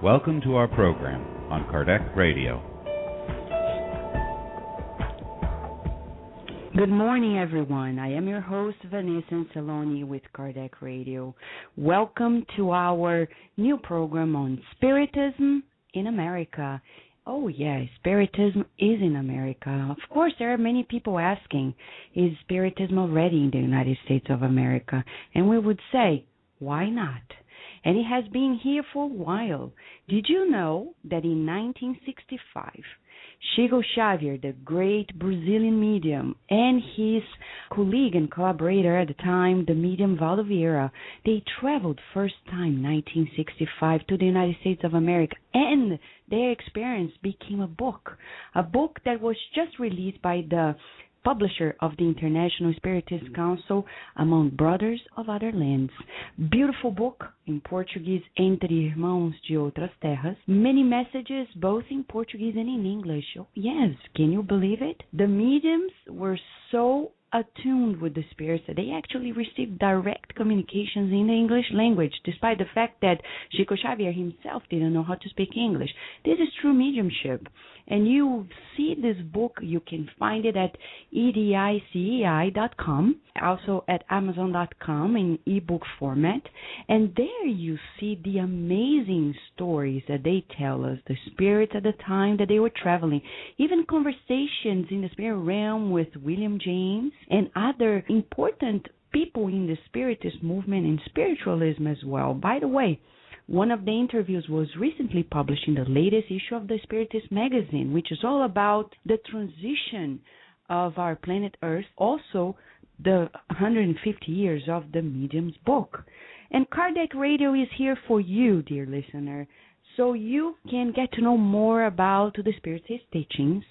Welcome to our program on Kardec Radio. Good morning, everyone. I am your host, Vanessa Anceloni with Kardec Radio. Welcome to our new program on Spiritism in America. Oh, yeah, Spiritism is in America. Of course, there are many people asking, is Spiritism already in the United States of America? And we would say, why not? And it has been here for a while. Did you know that in 1965, Chico Xavier, the great Brazilian medium, and his colleague and collaborator at the time, the medium Valdo Vieira, they traveled first time 1965 to the United States of America, and their experience became a book that was just released by the publisher of the International Spiritist Council, Among Brothers of Other Lands. Beautiful book in Portuguese, Entre Irmãos de Outras Terras. Many messages both in Portuguese and in English. Oh, yes, can you believe it? The mediums were so attuned with the spirits that they actually received direct communications in the English language, despite the fact that Chico Xavier himself didn't know how to speak English. This is true mediumship. And you see this book, you can find it at edicei.com, also at amazon.com in ebook format. And there you see the amazing stories that they tell us, the spirits at the time that they were traveling, even conversations in the spirit realm with William James and other important people in the Spiritist movement and spiritualism as well. By the way, one of the interviews was recently published in the latest issue of the Spiritist magazine, which is all about the transition of our planet Earth, also the 150 years of the medium's book. And Kardec Radio is here for you, dear listener, so you can get to know more about the Spiritist teachings,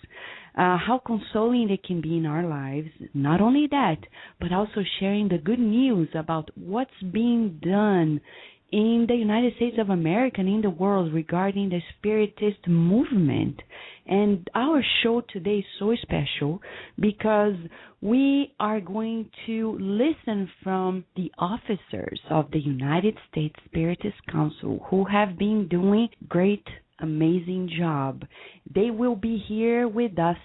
how consoling they can be in our lives. Not only that, but also sharing the good news about what's being done in the United States of America and in the world regarding the Spiritist movement. And our show today is so special because we are going to listen from the officers of the United States Spiritist Council who have been doing great, amazing job. They will be here with us.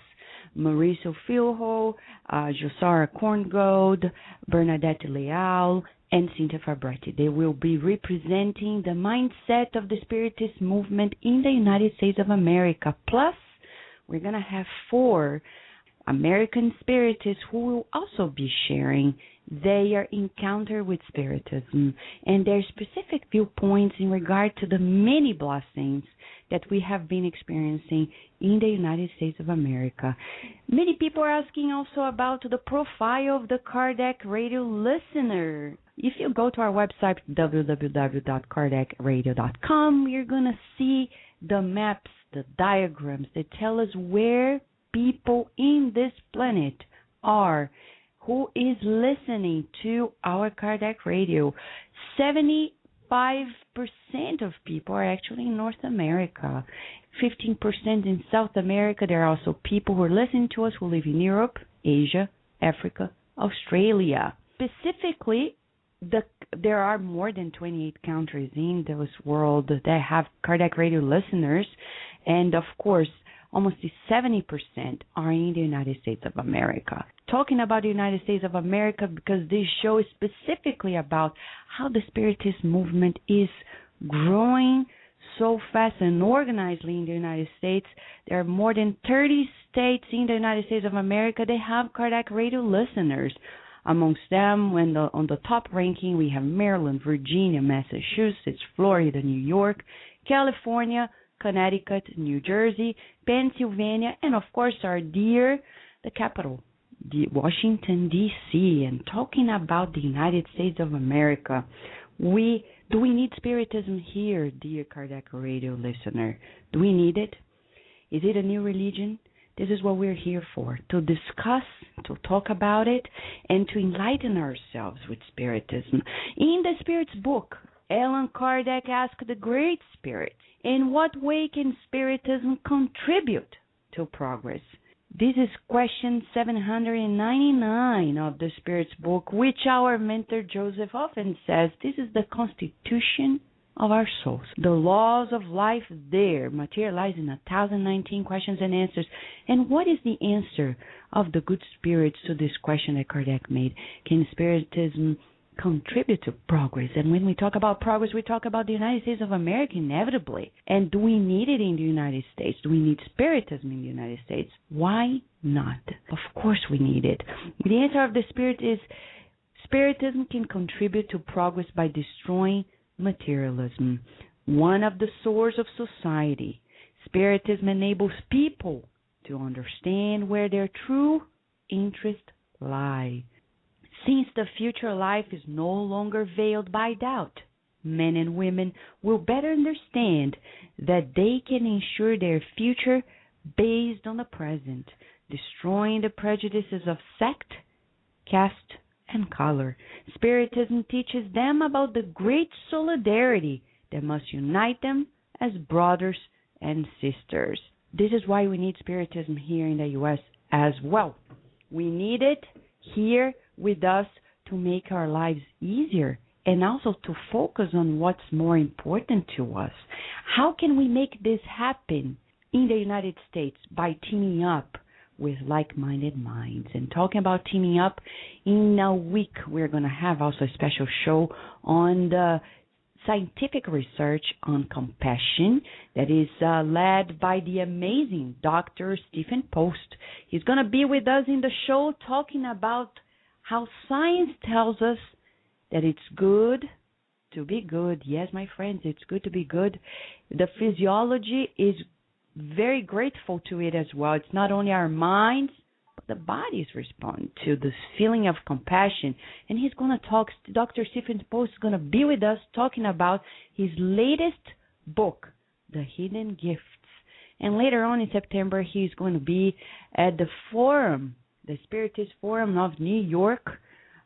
Mauricio Filho, Jussara Korngold, Bernadette Leal, and Cynthia Fabretti. They will be representing the mindset of the Spiritist movement in the United States of America. Plus, we're going to have 4 American Spiritists who will also be sharing their encounter with Spiritism and their specific viewpoints in regard to the many blessings that we have been experiencing in the United States of America. Many people are asking also about the profile of the Kardec Radio listener. If you go to our website, www.kardecradio.com, you're going to see the maps, the diagrams that tell us where people in this planet are, who is listening to our Kardec Radio. 75% of people are actually in North America, 15% in South America. There are also people who are listening to us who live in Europe, Asia, Africa, Australia. Specifically, there are more than 28 countries in this world that have Kardec Radio listeners, and of course, almost 70% are in the United States of America. Talking about the United States of America because this show is specifically about how the Spiritist movement is growing so fast and organizedly in the United States. There are more than 30 states in the United States of America that have Kardec Radio listeners. Amongst them, on the top ranking, we have Maryland, Virginia, Massachusetts, Florida, New York, California, Connecticut, New Jersey, Pennsylvania, and of course our dear, the capital, Washington, D.C. And talking about the United States of America, do we need Spiritism here, dear Kardec Radio listener? Do we need it? Is it a new religion? This is what we're here for, to discuss, to talk about it, and to enlighten ourselves with Spiritism. In the Spirit's book, Allan Kardec asked the Great Spirit, in what way can Spiritism contribute to progress? This is question 799 of the Spirit's book, which our mentor Joseph often says, this is the constitution of our souls. The laws of life there materialize in 1,019 questions and answers. And what is the answer of the good spirits to this question that Kardec made? Can Spiritism contribute to progress? And when we talk about progress, we talk about the United States of America inevitably. And do we need it in the United States? Do we need Spiritism in the United States? Why not? Of course we need it. The answer of the Spirit is Spiritism can contribute to progress by destroying materialism, one of the sores of society. Spiritism enables people to understand where their true interests lie. Since the future life is no longer veiled by doubt, men and women will better understand that they can ensure their future based on the present, destroying the prejudices of sect, caste, and color. Spiritism teaches them about the great solidarity that must unite them as brothers and sisters. This is why we need Spiritism here in the U.S. as well. We need it here with us to make our lives easier and also to focus on what's more important to us. How can we make this happen in the United States? By teaming up with like-minded minds. And talking about teaming up, in a week we're going to have also a special show on the scientific research on compassion that is led by the amazing Dr. Stephen Post. He's going to be with us in the show talking about how science tells us that it's good to be good. Yes, my friends, it's good to be good. The physiology is very grateful to it as well. It's not only our minds, but the bodies respond to this feeling of compassion. And he's going to talk, Dr. Stephen Post is going to be with us talking about his latest book, The Hidden Gifts. And later on in September, he's going to be at the forum, the Spiritist Forum of New York,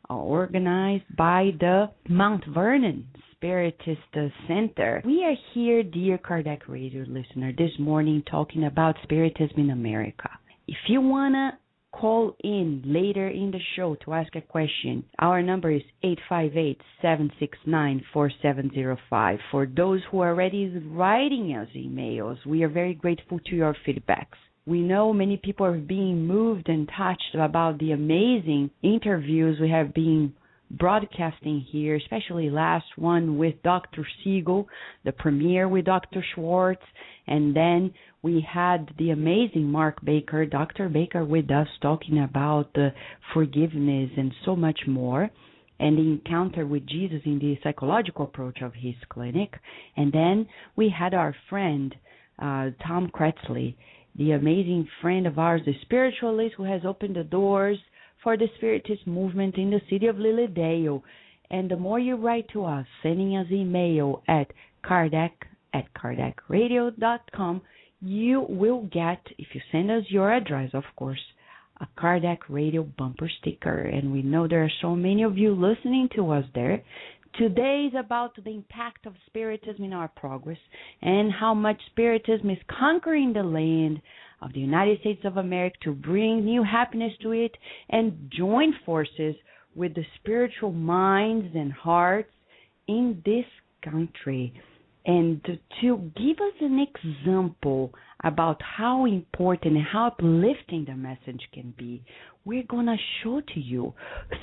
organized by the Mount Vernon Spiritist Center. We are here, dear Kardec Radio listener, this morning talking about Spiritism in America. If you want to call in later in the show to ask a question, our number is 858-769-4705. For those who are already writing us emails, we are very grateful to your feedbacks. We know many people are being moved and touched about the amazing interviews we have been broadcasting here, especially last one with Dr. Siegel, the premiere with Dr. Schwartz, and then we had the amazing Mark Baker, Dr. Baker, with us talking about forgiveness and so much more, and the encounter with Jesus in the psychological approach of his clinic. And then we had our friend, Tom Kretzley, the amazing friend of ours, the spiritualist who has opened the doors for the Spiritist movement in the city of Lilydale. And the more you write to us, sending us email at kardec@kardecradio.com, you will get, if you send us your address, of course, a Kardec Radio bumper sticker. And we know there are so many of you listening to us there. Today is about the impact of Spiritism in our progress and how much Spiritism is conquering the land of the United States of America to bring new happiness to it and join forces with the spiritual minds and hearts in this country. And to give us an example about how important and how uplifting the message can be, we're going to show to you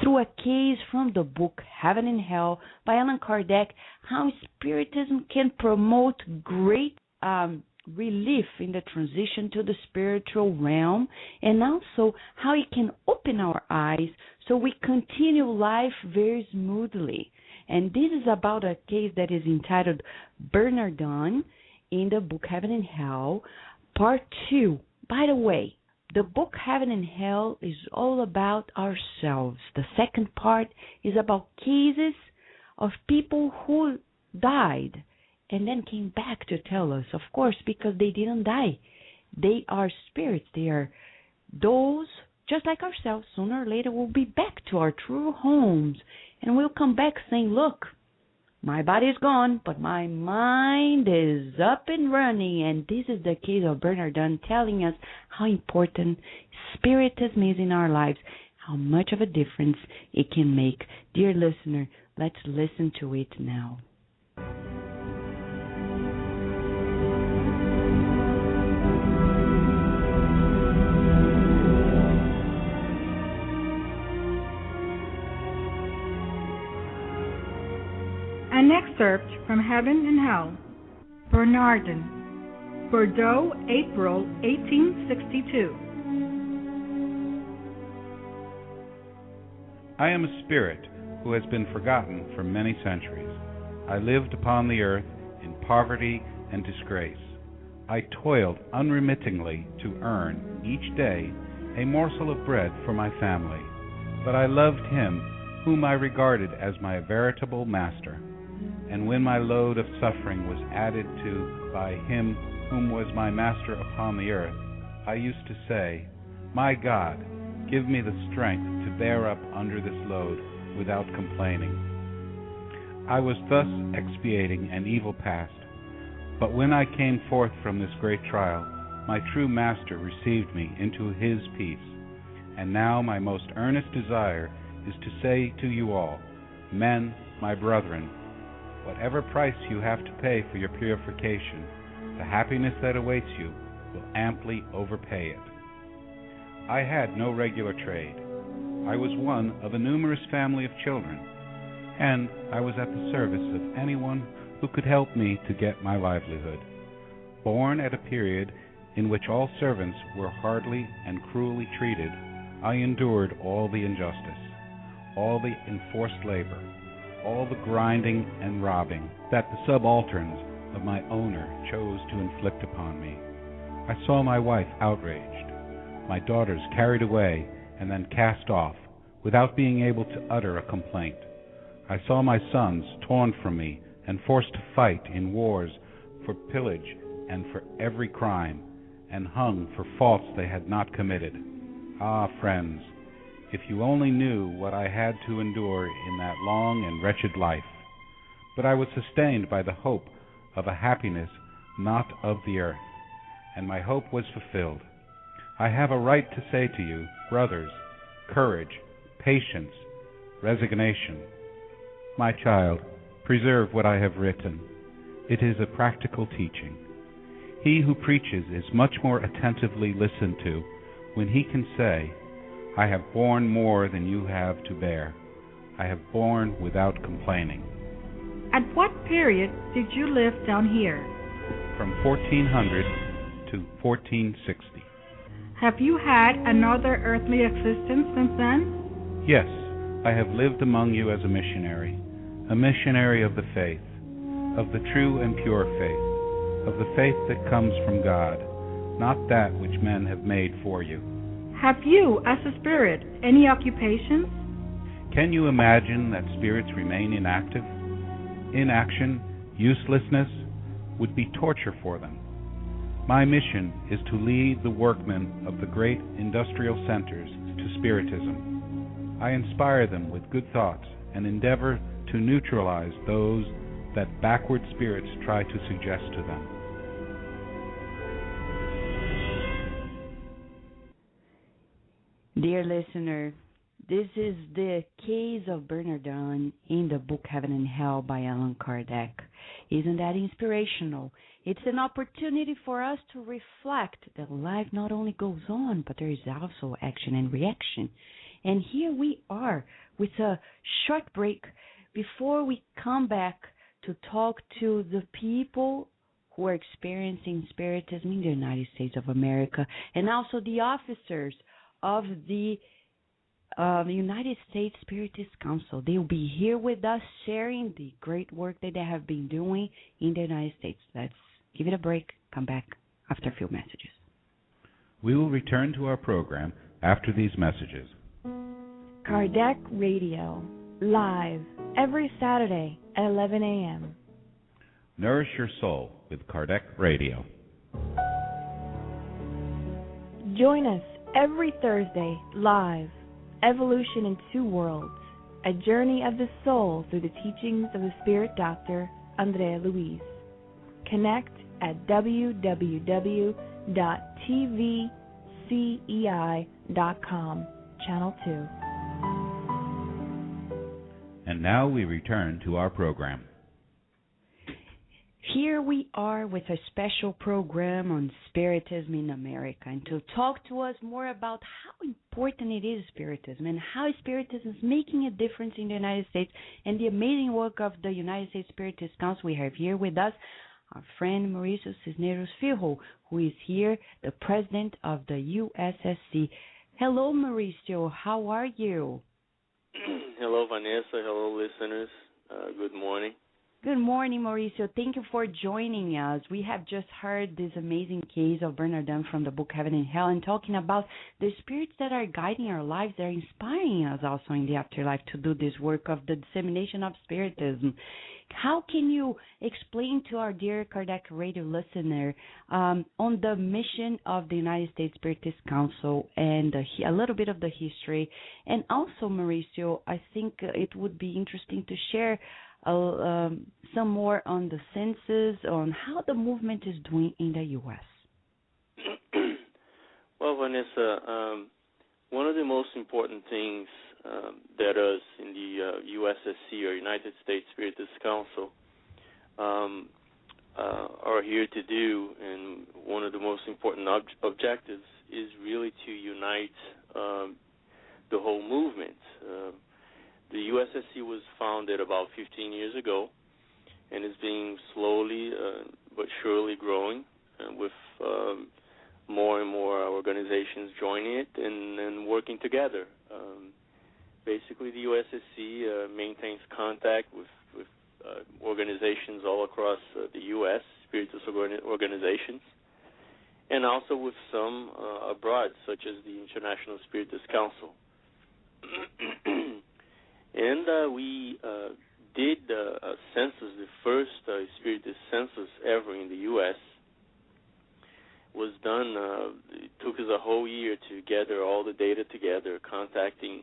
through a case from the book Heaven and Hell by Allan Kardec how Spiritism can promote great relief in the transition to the spiritual realm, and also how it can open our eyes so we continue life very smoothly. And this is about a case that is entitled Bernardin in the book Heaven and Hell, Part 2. By the way, the book Heaven and Hell is all about ourselves. The second part is about cases of people who died and then came back to tell us, of course, because they didn't die. They are spirits. They are those, just like ourselves, sooner or later we'll be back to our true homes. And we'll come back saying, look, my body is gone, but my mind is up and running. And this is the case of Bernardin telling us how important Spiritism is in our lives, how much of a difference it can make. Dear listener, let's listen to it now. An excerpt from Heaven and Hell, Bernardin, Bordeaux, April 1862. I am a spirit who has been forgotten for many centuries. I lived upon the earth in poverty and disgrace. I toiled unremittingly to earn, each day, a morsel of bread for my family. But I loved him whom I regarded as my veritable master. And when my load of suffering was added to by him whom was my master upon the earth, I used to say, "My God, give me the strength to bear up under this load without complaining." I was thus expiating an evil past. But when I came forth from this great trial, my true master received me into his peace. And now my most earnest desire is to say to you all, men, my brethren, whatever price you have to pay for your purification, the happiness that awaits you will amply overpay it. I had no regular trade. I was one of a numerous family of children, and I was at the service of anyone who could help me to get my livelihood. Born at a period in which all servants were hardly and cruelly treated, I endured all the injustice, all the enforced labor, all the grinding and robbing that the subalterns of my owner chose to inflict upon me. I saw my wife outraged, my daughters carried away and then cast off without being able to utter a complaint. I saw my sons torn from me and forced to fight in wars for pillage and for every crime, and hung for faults they had not committed. Ah, friends, if you only knew what I had to endure in that long and wretched life. But I was sustained by the hope of a happiness not of the earth, and my hope was fulfilled. I have a right to say to you, brothers, courage, patience, resignation. My child, preserve what I have written. It is a practical teaching. He who preaches is much more attentively listened to when he can say, I have borne more than you have to bear. I have borne without complaining. At what period did you live down here? From 1400 to 1460. Have you had another earthly existence since then? Yes, I have lived among you as a missionary of the faith, of the true and pure faith, of the faith that comes from God, not that which men have made for you. Have you, as a spirit, any occupations? Can you imagine that spirits remain inactive? Inaction, uselessness, would be torture for them. My mission is to lead the workmen of the great industrial centers to Spiritism. I inspire them with good thoughts and endeavor to neutralize those that backward spirits try to suggest to them. Dear listener, this is the case of Bernardin in the book Heaven and Hell by Allan Kardec. Isn't that inspirational? It's an opportunity for us to reflect that life not only goes on, but there is also action and reaction. And here we are with a short break before we come back to talk to the people who are experiencing Spiritism in the United States of America, and also the officers of the United States Spiritist Council. They will be here with us sharing the great work that they have been doing in the United States. Let's give it a break, come back after a few messages. We will return to our program after these messages. Kardec Radio, live, every Saturday at 11 a.m. Nourish your soul with Kardec Radio. Join us every Thursday, live, Evolution in Two Worlds, a journey of the soul through the teachings of the Spirit Doctor, Andrea Luiz. Connect at www.tvcei.com, Channel 2. And now we return to our program. Here we are with a special program on Spiritism in America, and to talk to us more about how important it is, Spiritism, and how Spiritism is making a difference in the United States, and the amazing work of the United States Spiritist Council. We have here with us our friend Mauricio Cisneros Filho, who is here, the president of the USSC. Hello, Mauricio. How are you? Hello, Vanessa. Hello, listeners. Good morning. Good morning, Mauricio. Thank you for joining us. We have just heard this amazing case of Bernardin from the book Heaven and Hell, and talking about the spirits that are guiding our lives, they're inspiring us also in the afterlife to do this work of the dissemination of Spiritism. How can you explain to our dear Kardec radio listener on the mission of the United States Spiritist Council and a little bit of the history? And also, Mauricio, I think it would be interesting to share some more on the census, on how the movement is doing in the U.S. Well, Vanessa, one of the most important things that us in the USSC, or United States Spiritist Council, are here to do, and one of the most important objectives is really to unite the whole movement. The USSC was founded about 15 years ago, and is being slowly but surely growing, with more and more organizations joining it and working together. Basically, the USSC maintains contact with organizations all across the U.S., Spiritist organizations, and also with some abroad, such as the International Spiritist Council. And we did a census, the first Spiritist census ever in the U.S. was done. It took us a whole year to gather all the data together, contacting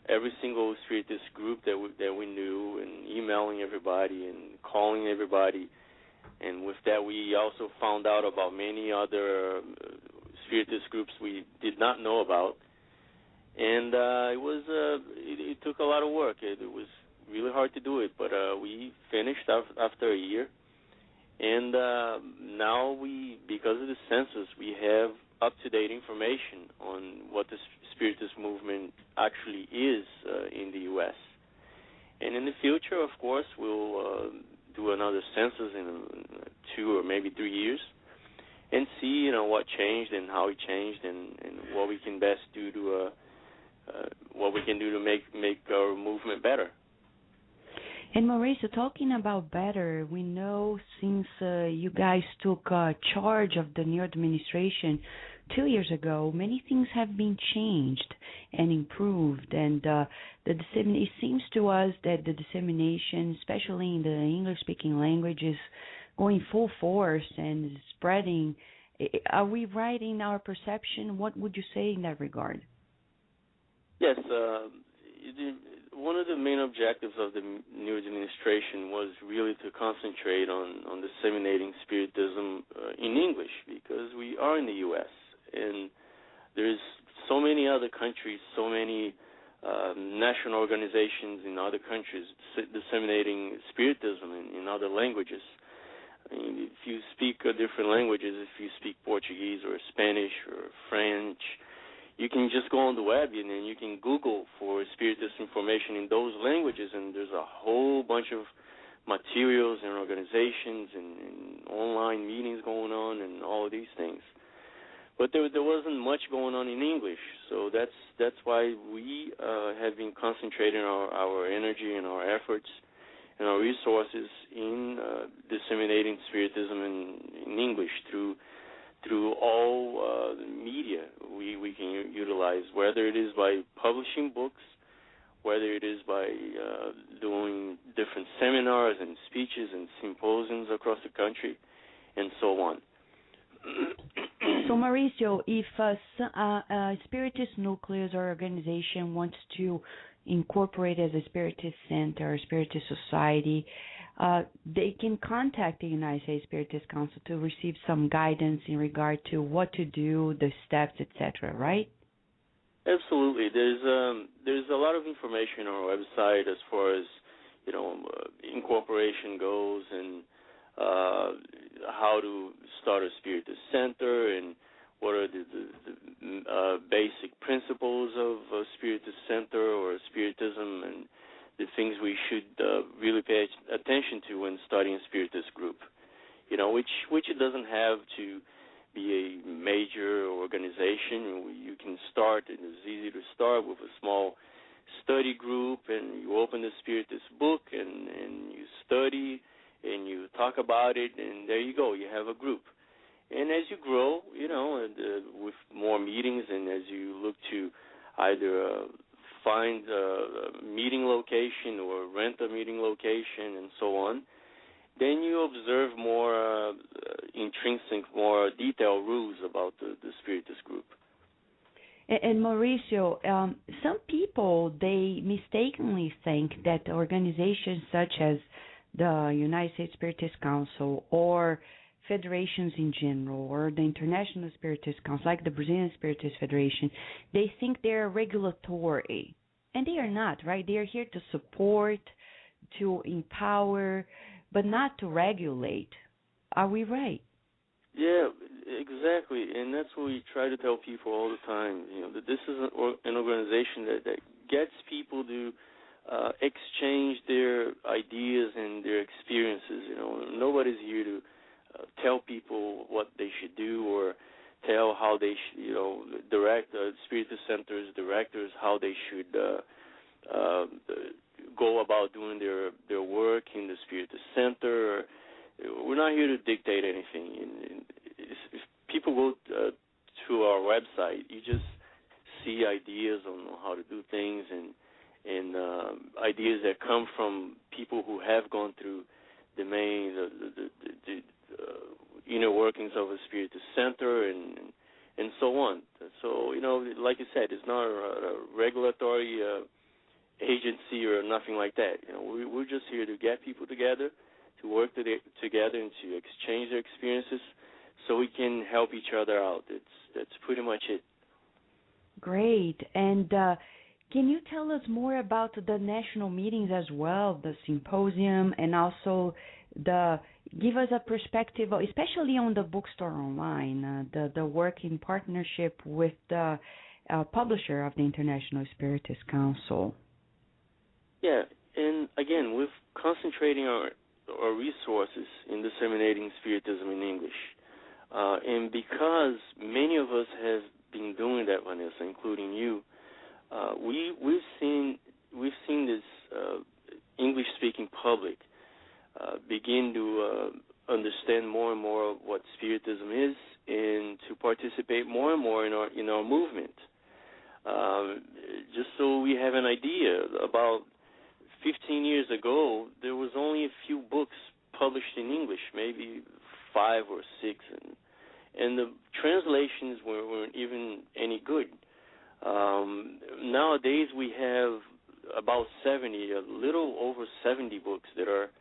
every single Spiritist group that we knew, and emailing everybody and calling everybody. And with that, we also found out about many other Spiritist groups we did not know about. And it took a lot of work. It was really hard to do it, but we finished after a year. And now because of the census, we have up-to-date information on what the Spiritist movement actually is in the U.S. And in the future, of course, we'll do another census in 2 or maybe 3 years, and see, what changed and how it changed, and what we can best do to make our movement better. And Mauricio, talking about better, we know since you guys took charge of the new administration 2 years ago, many things have been changed and improved. And it seems to us that the dissemination, especially in the English-speaking language, is going full force and spreading. Are we right in our perception? What would you say in that regard? Yes, one of the main objectives of the new administration was really to concentrate on disseminating Spiritism in English, because we are in the U.S., and there's so many other countries, so many national organizations in other countries disseminating Spiritism in other languages. I mean, if you speak different languages, if you speak Portuguese or Spanish or French, you can just go on the web and then you can Google for Spiritist information in those languages, and there's a whole bunch of materials and organizations and online meetings going on and all of these things. But there wasn't much going on in English, so that's why we have been concentrating our energy and our efforts and our resources in disseminating Spiritism in English through all the media we can utilize, whether it is by publishing books, whether it is by doing different seminars and speeches and symposiums across the country, and so on. So, Mauricio, if a Spiritist nucleus or organization wants to incorporate as a Spiritist center or Spiritist society, they can contact the United States Spiritist Council to receive some guidance in regard to what to do, the steps, etc., right? Absolutely. There's a lot of information on our website as far as incorporation goes, and how to start a Spiritist center, and what are the basic principles of a Spiritist center or Spiritism, and the things we should really pay attention to when starting a Spiritist group. Which it doesn't have to be a major organization. You can start, and it's easy to start with a small study group, and you open the Spiritist book, and you study, and you talk about it, and there you go, you have a group. And as you grow, with more meetings, and as you look to either find a meeting location or rent a meeting location and so on, then you observe more intrinsic, more detailed rules about the Spiritist group. And Mauricio, some people, they mistakenly think that organizations such as the United States Spiritist Council or federations in general or the International Spiritist Council, like the Brazilian Spiritist Federation, they think they're regulatory. And they are not, right? They are here to support, to empower, but not to regulate. Are we right? Yeah, exactly. And that's what we try to tell people all the time, that this is an organization that gets people to exchange their ideas and their experiences. Nobody's here to tell people what they should do or tell how they should, direct Spiritist centers, directors, how they should go about doing their work in the Spiritist center. We're not here to dictate anything. If people go to our website, you just see ideas on how to do things and ideas that come from people who have gone through the inner workings of a Spiritist center and so on. So, like you said, it's not a regulatory agency or nothing like that. We're just here to get people together, to work together and to exchange their experiences so we can help each other out. That's pretty much it. Great. And can you tell us more about the national meetings as well, the symposium, and also give us a perspective, especially on the bookstore online, the work in partnership with the publisher of the International Spiritist Council? Yeah, and again, we're concentrating our resources in disseminating Spiritism in English. And because many of us have been doing that, Vanessa, including you, we've seen this English-speaking public begin to understand more and more of what Spiritism is, and to participate more and more in our movement. Just so we have an idea, about 15 years ago, there was only a few books published in English, maybe 5 or 6, and the translations weren't even any good. Nowadays, we have about 70, a little over 70 books that are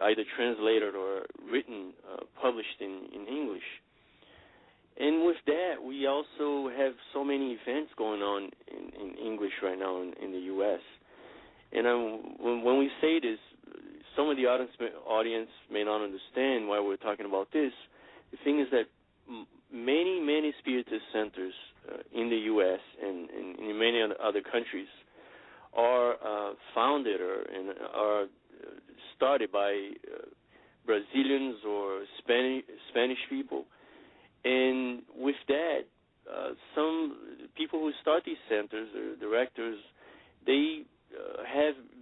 either translated or written, published in English. And with that, we also have so many events going on in English right now in the U.S. And when we say this, some of the audience may not understand why we're talking about this. The thing is that many Spiritist centers in the U.S. and in many other countries are founded and are started by Brazilians or Spanish people. And with that, some people who start these centers, or directors, they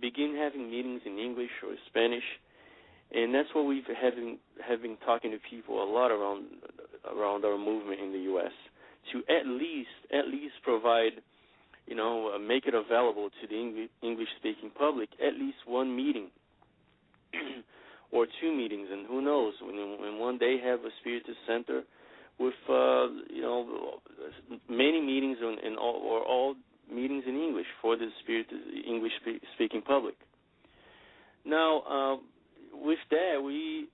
begin having meetings in English or Spanish, and that's what we've have been talking to people a lot around our movement in the U.S. to at least provide, make it available to the English-speaking public at least one meeting or 2 meetings, and who knows, when one day have a Spiritist center with many meetings or all meetings in English for the English-speaking public. Now, with that, we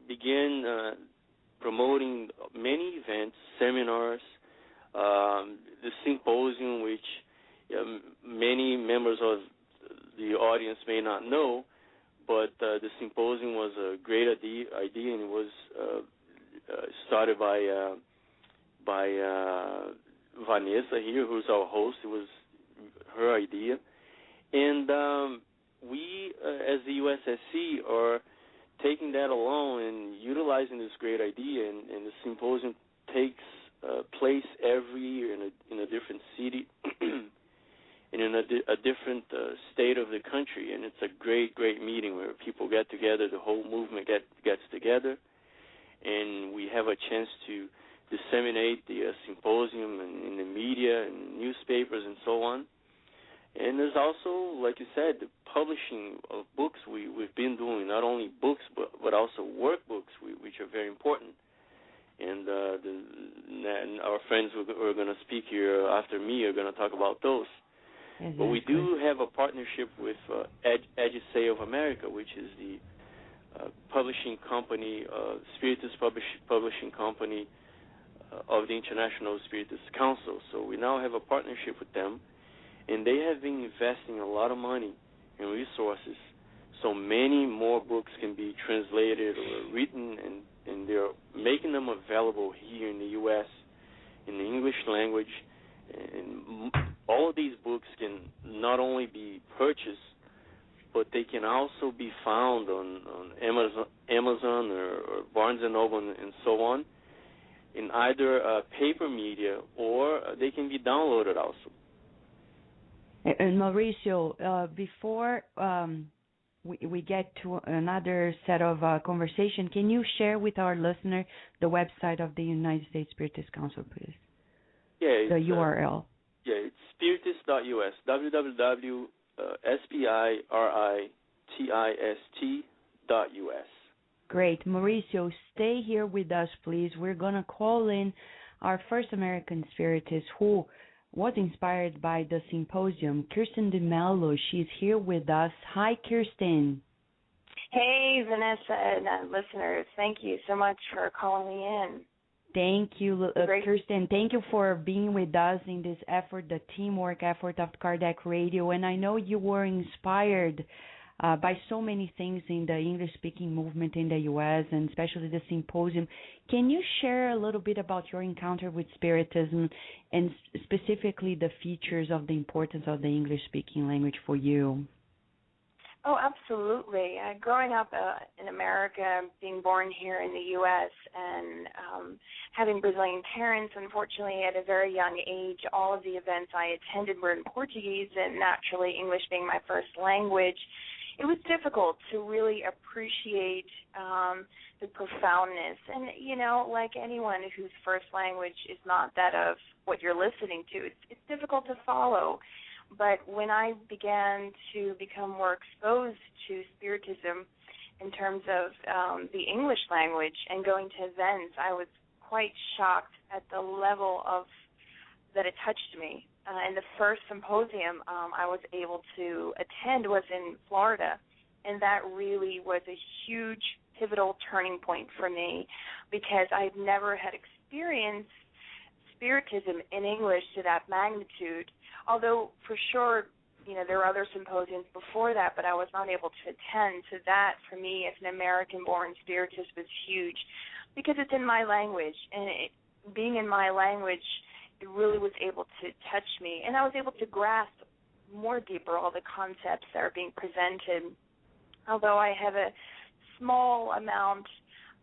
began promoting many events, seminars, the symposium, which many members of the audience may not know, but the symposium was a great idea, and it was started by Vanessa here, who's our host. It was her idea, and we, as the USSC, are taking that along and utilizing this great idea, and the symposium takes place every year in a different city and in a different state of the country, and it's a great meeting where people get together, the whole movement gets together, and we have a chance to disseminate the symposium in the media and newspapers and so on. And there's also, like you said, the publishing of books. We've been doing not only books but also workbooks, which are very important. And our friends who are going to speak here after me are going to talk about those. Exactly. But we do have a partnership with Edusay of America, which is the publishing company, Spiritist publishing company of the International Spiritist Council. So we now have a partnership with them, and they have been investing a lot of money and resources so many more books can be translated or written, and they're making them available here in the U.S. in the English language. And all of these books can not only be purchased, but they can also be found on Amazon or Barnes & Noble and so on, in either paper media, or they can be downloaded also. And Mauricio, before we get to another set of conversation, can you share with our listener the website of the United States Spiritist Council, please? Yeah, the URL. It's spiritist.us, www.spiritist.us. Great. Mauricio, stay here with us, please. We're going to call in our first American Spiritist who was inspired by the symposium, Kirsten DeMello. She's here with us. Hi, Kirsten. Hey, Vanessa and listeners. Thank you so much for calling me in. Thank you, Kirsten. Thank you for being with us in this effort, the teamwork effort of Kardec Radio. And I know you were inspired by so many things in the English-speaking movement in the U.S., and especially the symposium. Can you share a little bit about your encounter with Spiritism and specifically the features of the importance of the English-speaking language for you? Oh, absolutely. Growing up in America, being born here in the U.S., and having Brazilian parents, unfortunately, at a very young age, all of the events I attended were in Portuguese, and naturally, English being my first language, it was difficult to really appreciate the profoundness. And, you know, like anyone whose first language is not that of what you're listening to, it's difficult to follow. But when I began to become more exposed to Spiritism in terms of the English language and going to events, I was quite shocked at the level of that it touched me. And the first symposium I was able to attend was in Florida, and that really was a huge pivotal turning point for me because I've never had experienced Spiritism in English to that magnitude, although for sure, you know, there were other symposiums before that, but I was not able to attend. So that, for me, as an American-born Spiritist, was huge because it's in my language, and being in my language, it really was able to touch me, and I was able to grasp more deeper all the concepts that are being presented. Although I have a small amount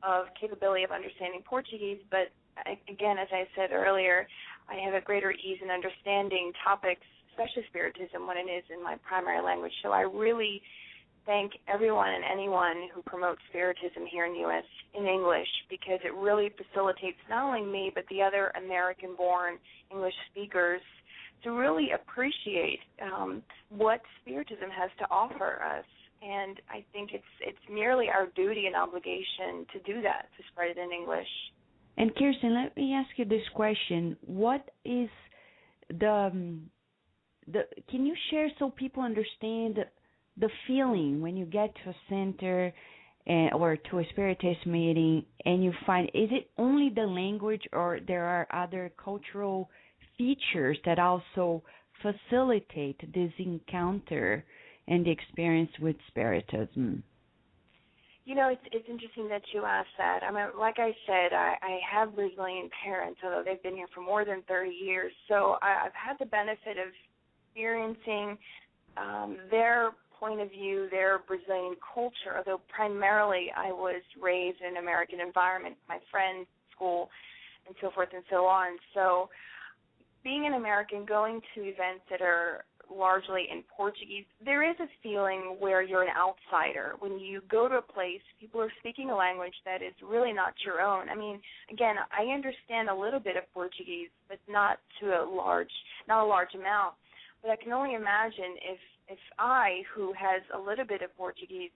of capability of understanding Portuguese, but again, as I said earlier, I have a greater ease in understanding topics, especially Spiritism, when it is in my primary language. So I really thank everyone and anyone who promotes Spiritism here in the U.S. in English, because it really facilitates not only me but the other American-born English speakers to really appreciate what Spiritism has to offer us. And I think it's merely our duty and obligation to do that, to spread it in English. And Kirsten, let me ask you this question: what is can you share so people understand the feeling when you get to a center or to a Spiritist meeting and you find, is it only the language, or there are other cultural features that also facilitate this encounter and the experience with Spiritism? You know, it's interesting that you asked that. I mean, like I said, I have Brazilian parents, although they've been here for more than 30 years. So I've had the benefit of experiencing their point of view, their Brazilian culture, although primarily I was raised in an American environment, my friends, school, and so forth and so on. So being an American, going to events that are largely in Portuguese, there is a feeling where you're an outsider. When you go to a place, people are speaking a language that is really not your own. I mean, again, I understand a little bit of Portuguese, but not a large amount. But I can only imagine if I, who has a little bit of Portuguese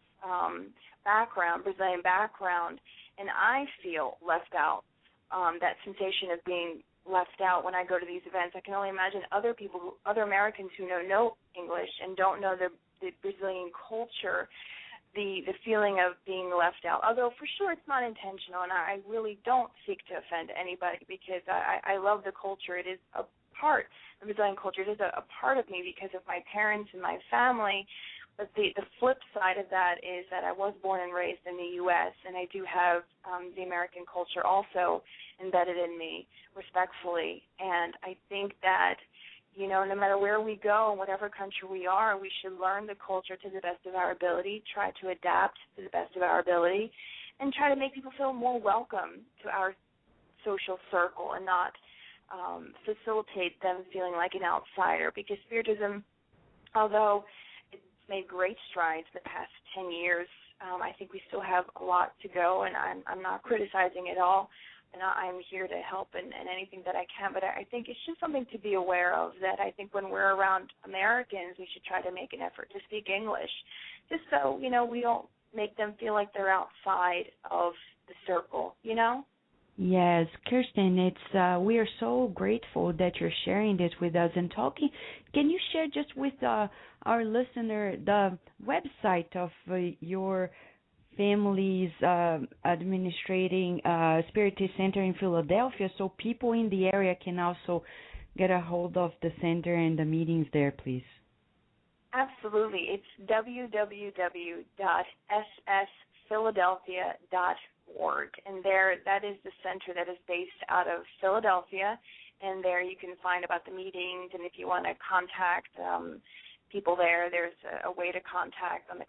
background, Brazilian background, and I feel left out, that sensation of being left out when I go to these events. I can only imagine other people, other Americans who know no English and don't know the Brazilian culture, the feeling of being left out. Although for sure it's not intentional, and I really don't seek to offend anybody because I love the culture. It is a part of the Brazilian culture. It is a part of me because of my parents and my family. But the flip side of that is that I was born and raised in the U.S., and I do have the American culture also embedded in me, respectfully. And I think that, you know, no matter where we go, whatever country we are, we should learn the culture to the best of our ability, try to adapt to the best of our ability, and try to make people feel more welcome to our social circle and not facilitate them feeling like an outsider. Because Spiritism, although made great strides in the past 10 years. I think we still have a lot to go, and I'm not criticizing at all, and I'm here to help in anything that I can. But I think it's just something to be aware of, that I think when we're around Americans, we should try to make an effort to speak English, just so, you know, we don't make them feel like they're outside of the circle, you know? Yes, Kirsten, it's we are so grateful that you're sharing this with us and talking. Can you share just with our listener the website of your family's administrating Spiritist Center in Philadelphia, so people in the area can also get a hold of the center and the meetings there, please? Absolutely. It's www.ssphiladelphia.org, and there, that is the center that is based out of Philadelphia, and there you can find about the meetings, and if you want to contact people there's a way to contact on the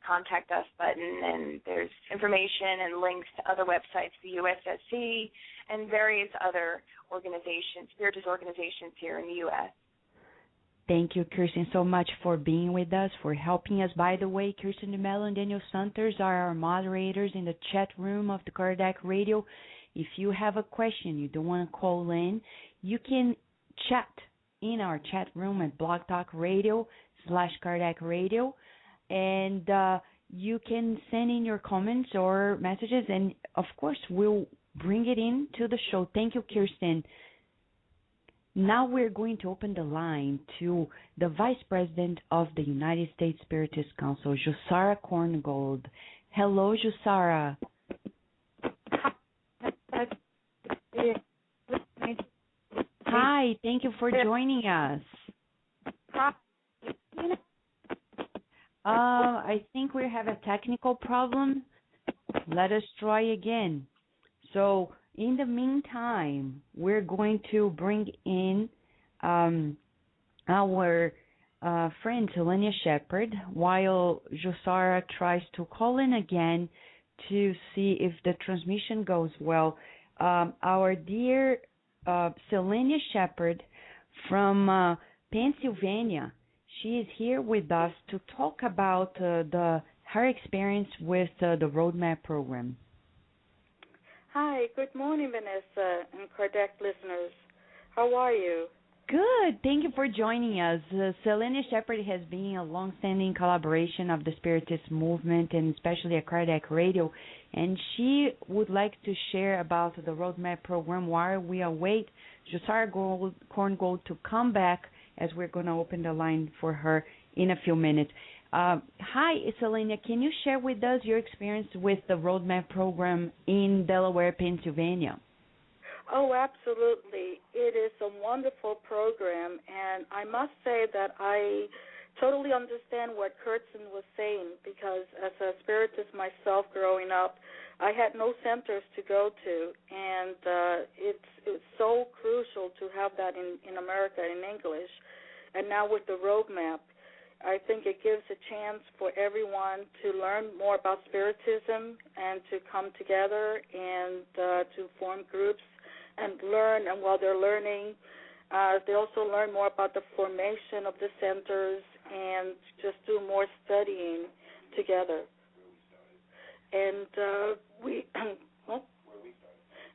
contact us button, and there's information and links to other websites, the USSC, and various other organizations, Spiritist organizations here in the U.S. Thank you, Kirsten, so much for being with us, for helping us. By the way, Kirsten DeMello and Daniel Santos are our moderators in the chat room of the Kardec Radio. If you have a question, you don't want to call in, you can chat in our chat room at blogtalkradio.com/Kardec Radio, and you can send in your comments or messages, and of course we'll bring it in to the show. Thank you, Kirsten. Now we're going to open the line to the Vice President of the United States Spiritist Council, Jussara Korngold. Hello, Jussara. Hi, thank you for joining us. I think we have a technical problem. Let us try again. So, in the meantime, we're going to bring in our friend Selenia Shepherd while Jussara tries to call in again to see if the transmission goes well. Our dear Selenia Shepherd from Pennsylvania, she is here with us to talk about her experience with the Roadmap program. Hi, good morning, Vanessa and Kardec listeners. How are you? Good. Thank you for joining us. Selenia Shepherd has been a long-standing collaboration of the Spiritist movement and especially at Kardec Radio, and she would like to share about the Roadmap program while we await Jussara Korngold to come back, as we're going to open the line for her in a few minutes. Hi, Selenia. Can you share with us your experience with the Roadmap program in Delaware, Pennsylvania? Oh, absolutely. It is a wonderful program, and I must say that I totally understand what Kurtzen was saying, because as a spiritist myself growing up, I had no centers to go to, and it's so crucial to have that in America in English. And now with the roadmap, I think it gives a chance for everyone to learn more about Spiritism and to come together and to form groups and learn. And while they're learning, they also learn more about the formation of the centers and just do more studying together. And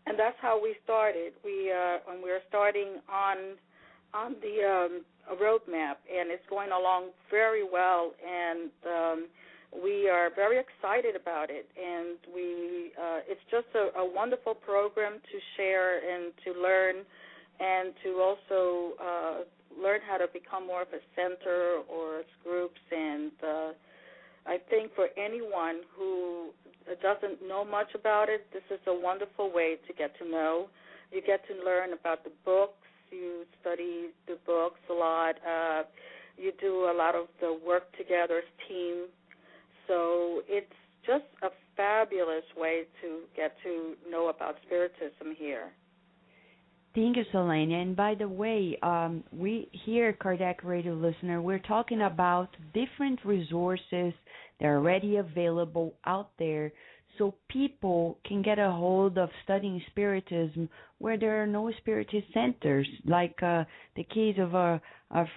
and that's how we started. When we were starting on the roadmap, and it's going along very well, and we are very excited about it. And it's just a wonderful program to share and to learn, and to also learn how to become more of a center or groups. And I think for anyone who doesn't know much about it, this is a wonderful way to get to know. You get to learn about the books. You study the books a lot. You do a lot of the work together as team. So it's just a fabulous way to get to know about Spiritism here. Thank you, Selene. And by the way, we here, Kardec Radio listener, we're talking about different resources that are already available out there, so people can get a hold of studying Spiritism where there are no Spiritist centers, like the case of our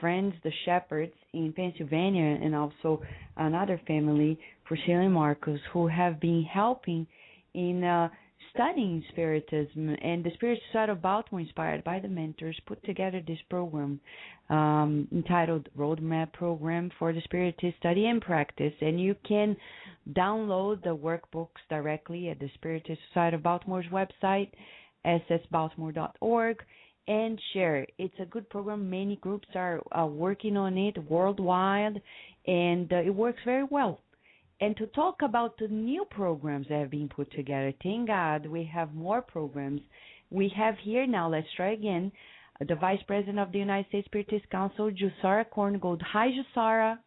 friends, the Shepherds in Pennsylvania, and also another family, Priscilla and Marcus, who have been helping in studying Spiritism. And the Spirit Society of Baltimore, inspired by the mentors, put together this program entitled Roadmap Program for the Spiritist Study and Practice. And you can download the workbooks directly at the Spiritist Society of Baltimore's website, ssbaltimore.org, and share. It's a good program. Many groups are working on it worldwide, and it works very well. And to talk about the new programs that have been put together, thank God we have more programs. We have here now, let's try again, the Vice President of the United States Spiritist Council, Jusara Korngold. Hi, Jusara.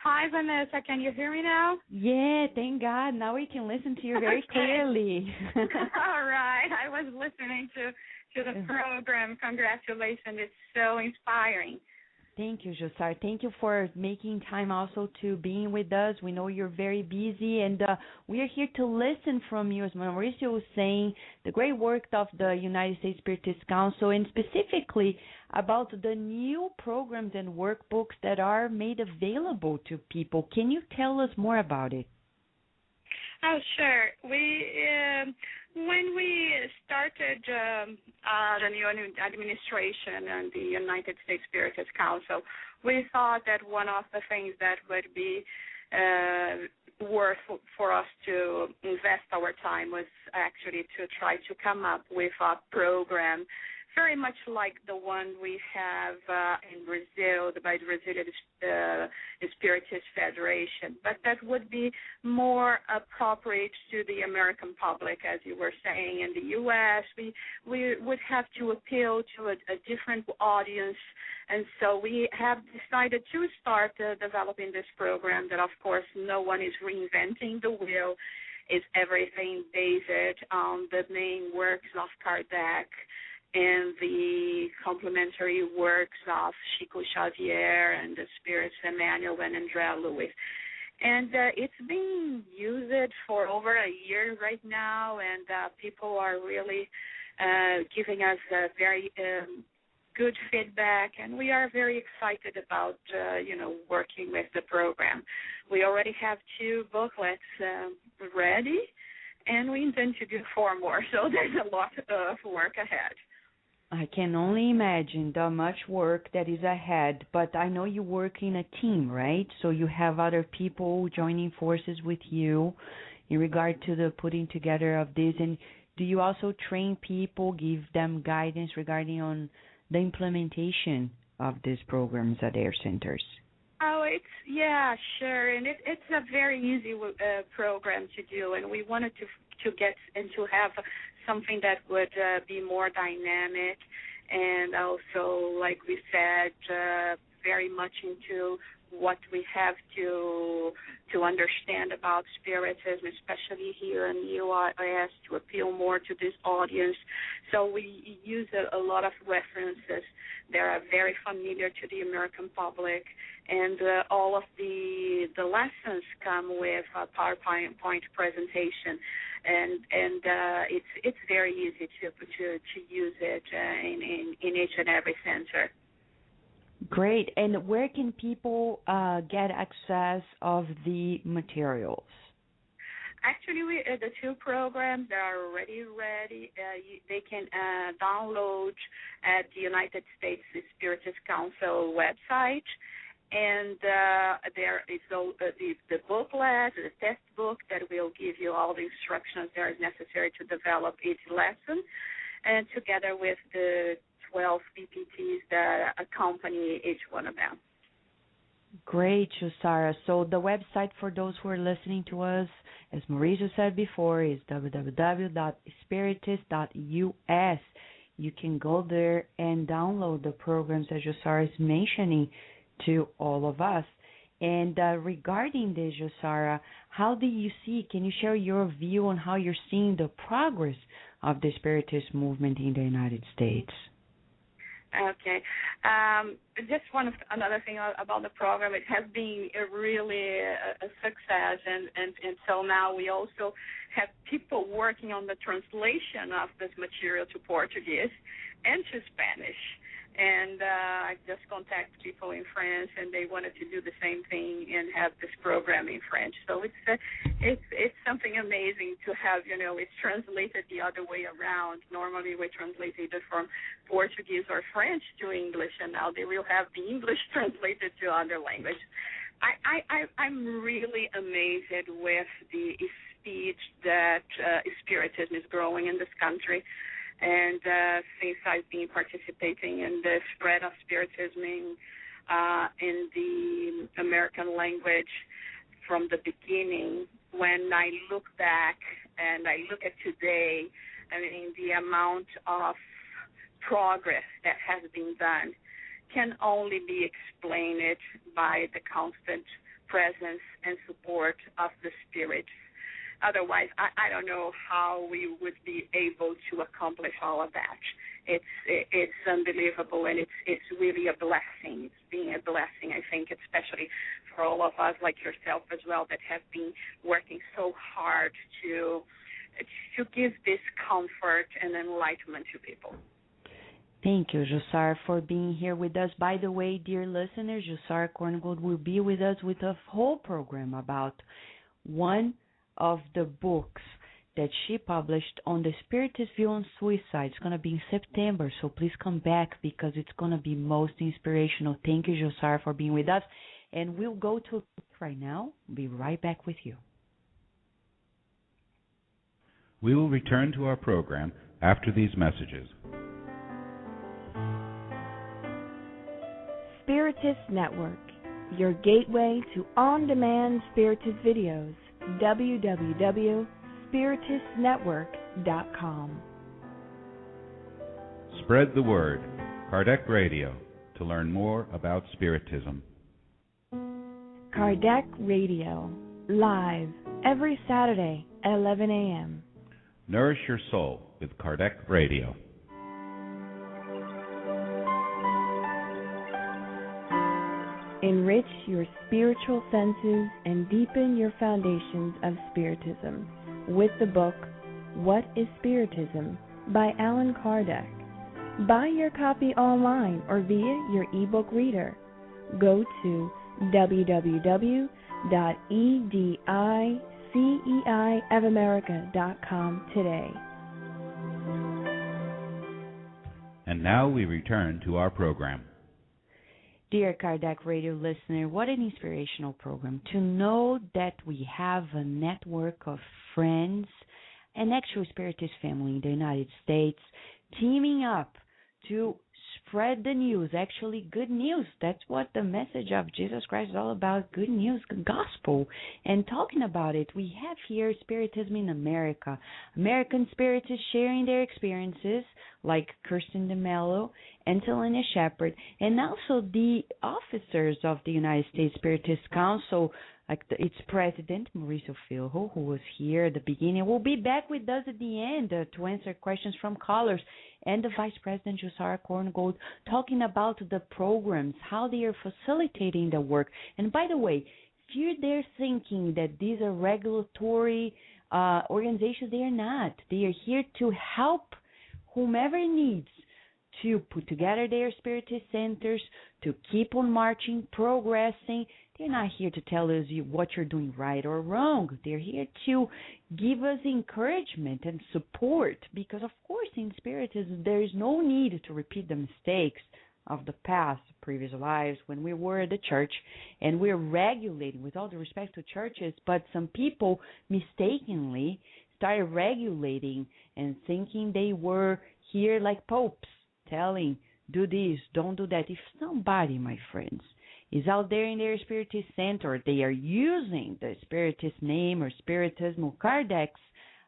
Hi, Vanessa. Can you hear me now? Yeah, thank God. Now we can listen to you very clearly. All right. I was listening to the program. Congratulations. It's so inspiring. Thank you, Josar. Thank you for making time also to being with us. We know you're very busy, and we are here to listen from you, as Mauricio was saying, the great work of the United States Spiritist Council, and specifically about the new programs and workbooks that are made available to people. Can you tell us more about it? Oh, sure. When we started the new administration and the United States Spiritist Council, we thought that one of the things that would be worth for us to invest our time was actually to try to come up with a program very much like the one we have in Brazil, by the Brazilian Spiritist Federation, but that would be more appropriate to the American public, as you were saying. In the U.S., we would have to appeal to a different audience, and so we have decided to start developing this program that, of course, no one is reinventing the wheel. It's everything based on the main works of Kardec and the complementary works of Chico Xavier and the Spirits Emmanuel and Andrea Lewis. And it's being used for over a year right now, and people are really giving us very good feedback, and we are very excited about, working with the program. We already have 2 booklets ready, and we intend to do 4 more, so there's a lot of work ahead. I can only imagine the much work that is ahead, but I know you work in a team, right? So you have other people joining forces with you in regard to the putting together of this. And do you also train people, give them guidance regarding on the implementation of these programs at their centers? Oh, sure. And it's a very easy program to do, and we wanted to get and to have something that would be more dynamic and also, like we said, very much into what we have to understand about Spiritism, especially here in the U.S., to appeal more to this audience. So we use a lot of references that are very familiar to the American public, and all of the lessons come with a PowerPoint presentation, and it's very easy to use it in each and every center. Great. And where can people get access of the materials? Actually, the two programs are already ready. They can download at the United States Spiritist Council website. And there is the booklet, the test book that will give you all the instructions that are necessary to develop each lesson, and together with the 12 PPTs that accompany each one of them. Great, Jussara. So the website for those who are listening to us, as Mauricio said before, is www.spiritist.us. You can go there and download the programs that Jussara is mentioning to all of us. And regarding this, Jussara, how do you see, can you share your view on how you're seeing the progress of the Spiritist movement in the United States? Okay. Just another thing about the program, it has been really a success, and so now we also have people working on the translation of this material to Portuguese and to Spanish. And I just contacted people in France, and they wanted to do the same thing and have this program in French. So it's something amazing to have. It's translated the other way around. Normally we translate either from Portuguese or French to English, and now they will have the English translated to other language. I'm really amazed with the speed that Spiritism is growing in this country. And since I've been participating in the spread of Spiritism in the American language from the beginning, when I look back and I look at today, I mean, the amount of progress that has been done can only be explained by the constant presence and support of the spirits. Otherwise, I don't know how we would be able to accomplish all of that. It's unbelievable, and it's really a blessing. It's being a blessing, I think, especially for all of us like yourself as well that have been working so hard to give this comfort and enlightenment to people. Thank you, Jussara, for being here with us. By the way, dear listeners, Jussara Korngold will be with us with a whole program about one of the books that she published on the Spiritist view on suicide. It's going to be in September, so please come back because it's going to be most inspirational. Thank you, Jussara, for being with us. And we'll go to right now. We'll be right back with you. We will return to our program after these messages. Spiritist Network, your gateway to on-demand Spiritist videos. www.spiritistnetwork.com. Spread the word. Kardec Radio, to learn more about Spiritism. Kardec Radio, live every Saturday at 11 a.m. Nourish your soul with Kardec Radio. Enrich your spiritual senses and deepen your foundations of Spiritism with the book, What is Spiritism? By Allan Kardec. Buy your copy online or via your ebook reader. Go to www.ediceiofamerica.com today. And now we return to our program. Dear Kardec Radio listener, what an inspirational program. To know that we have a network of friends, an actual Spiritist family in the United States, teaming up to spread the news, actually good news. That's what the message of Jesus Christ is all about, good news, good gospel. And talking about it, we have here Spiritism in America, American Spiritists sharing their experiences, like Kirsten DeMello, and Selena Shepherd, and also the officers of the United States Spiritist Council, like its president, Mauricio Filho, who was here at the beginning, will be back with us at the end to answer questions from callers, and the Vice President, Josara Korngold, talking about the programs, how they are facilitating the work. And by the way, if you're there thinking that these are regulatory organizations, they are not. They are here to help whomever needs to put together their spiritist centers, to keep on marching, progressing. They're not here to tell us what you're doing right or wrong. They're here to give us encouragement and support, because, of course, in Spiritism, there is no need to repeat the mistakes of the past, previous lives, when we were the church, and we're regulating, with all due respect to churches, but some people mistakenly started regulating and thinking they were here like popes, telling, do this, don't do that. If somebody, my friends, is out there in their Spiritist center, they are using the Spiritist name or Spiritism or Kardec's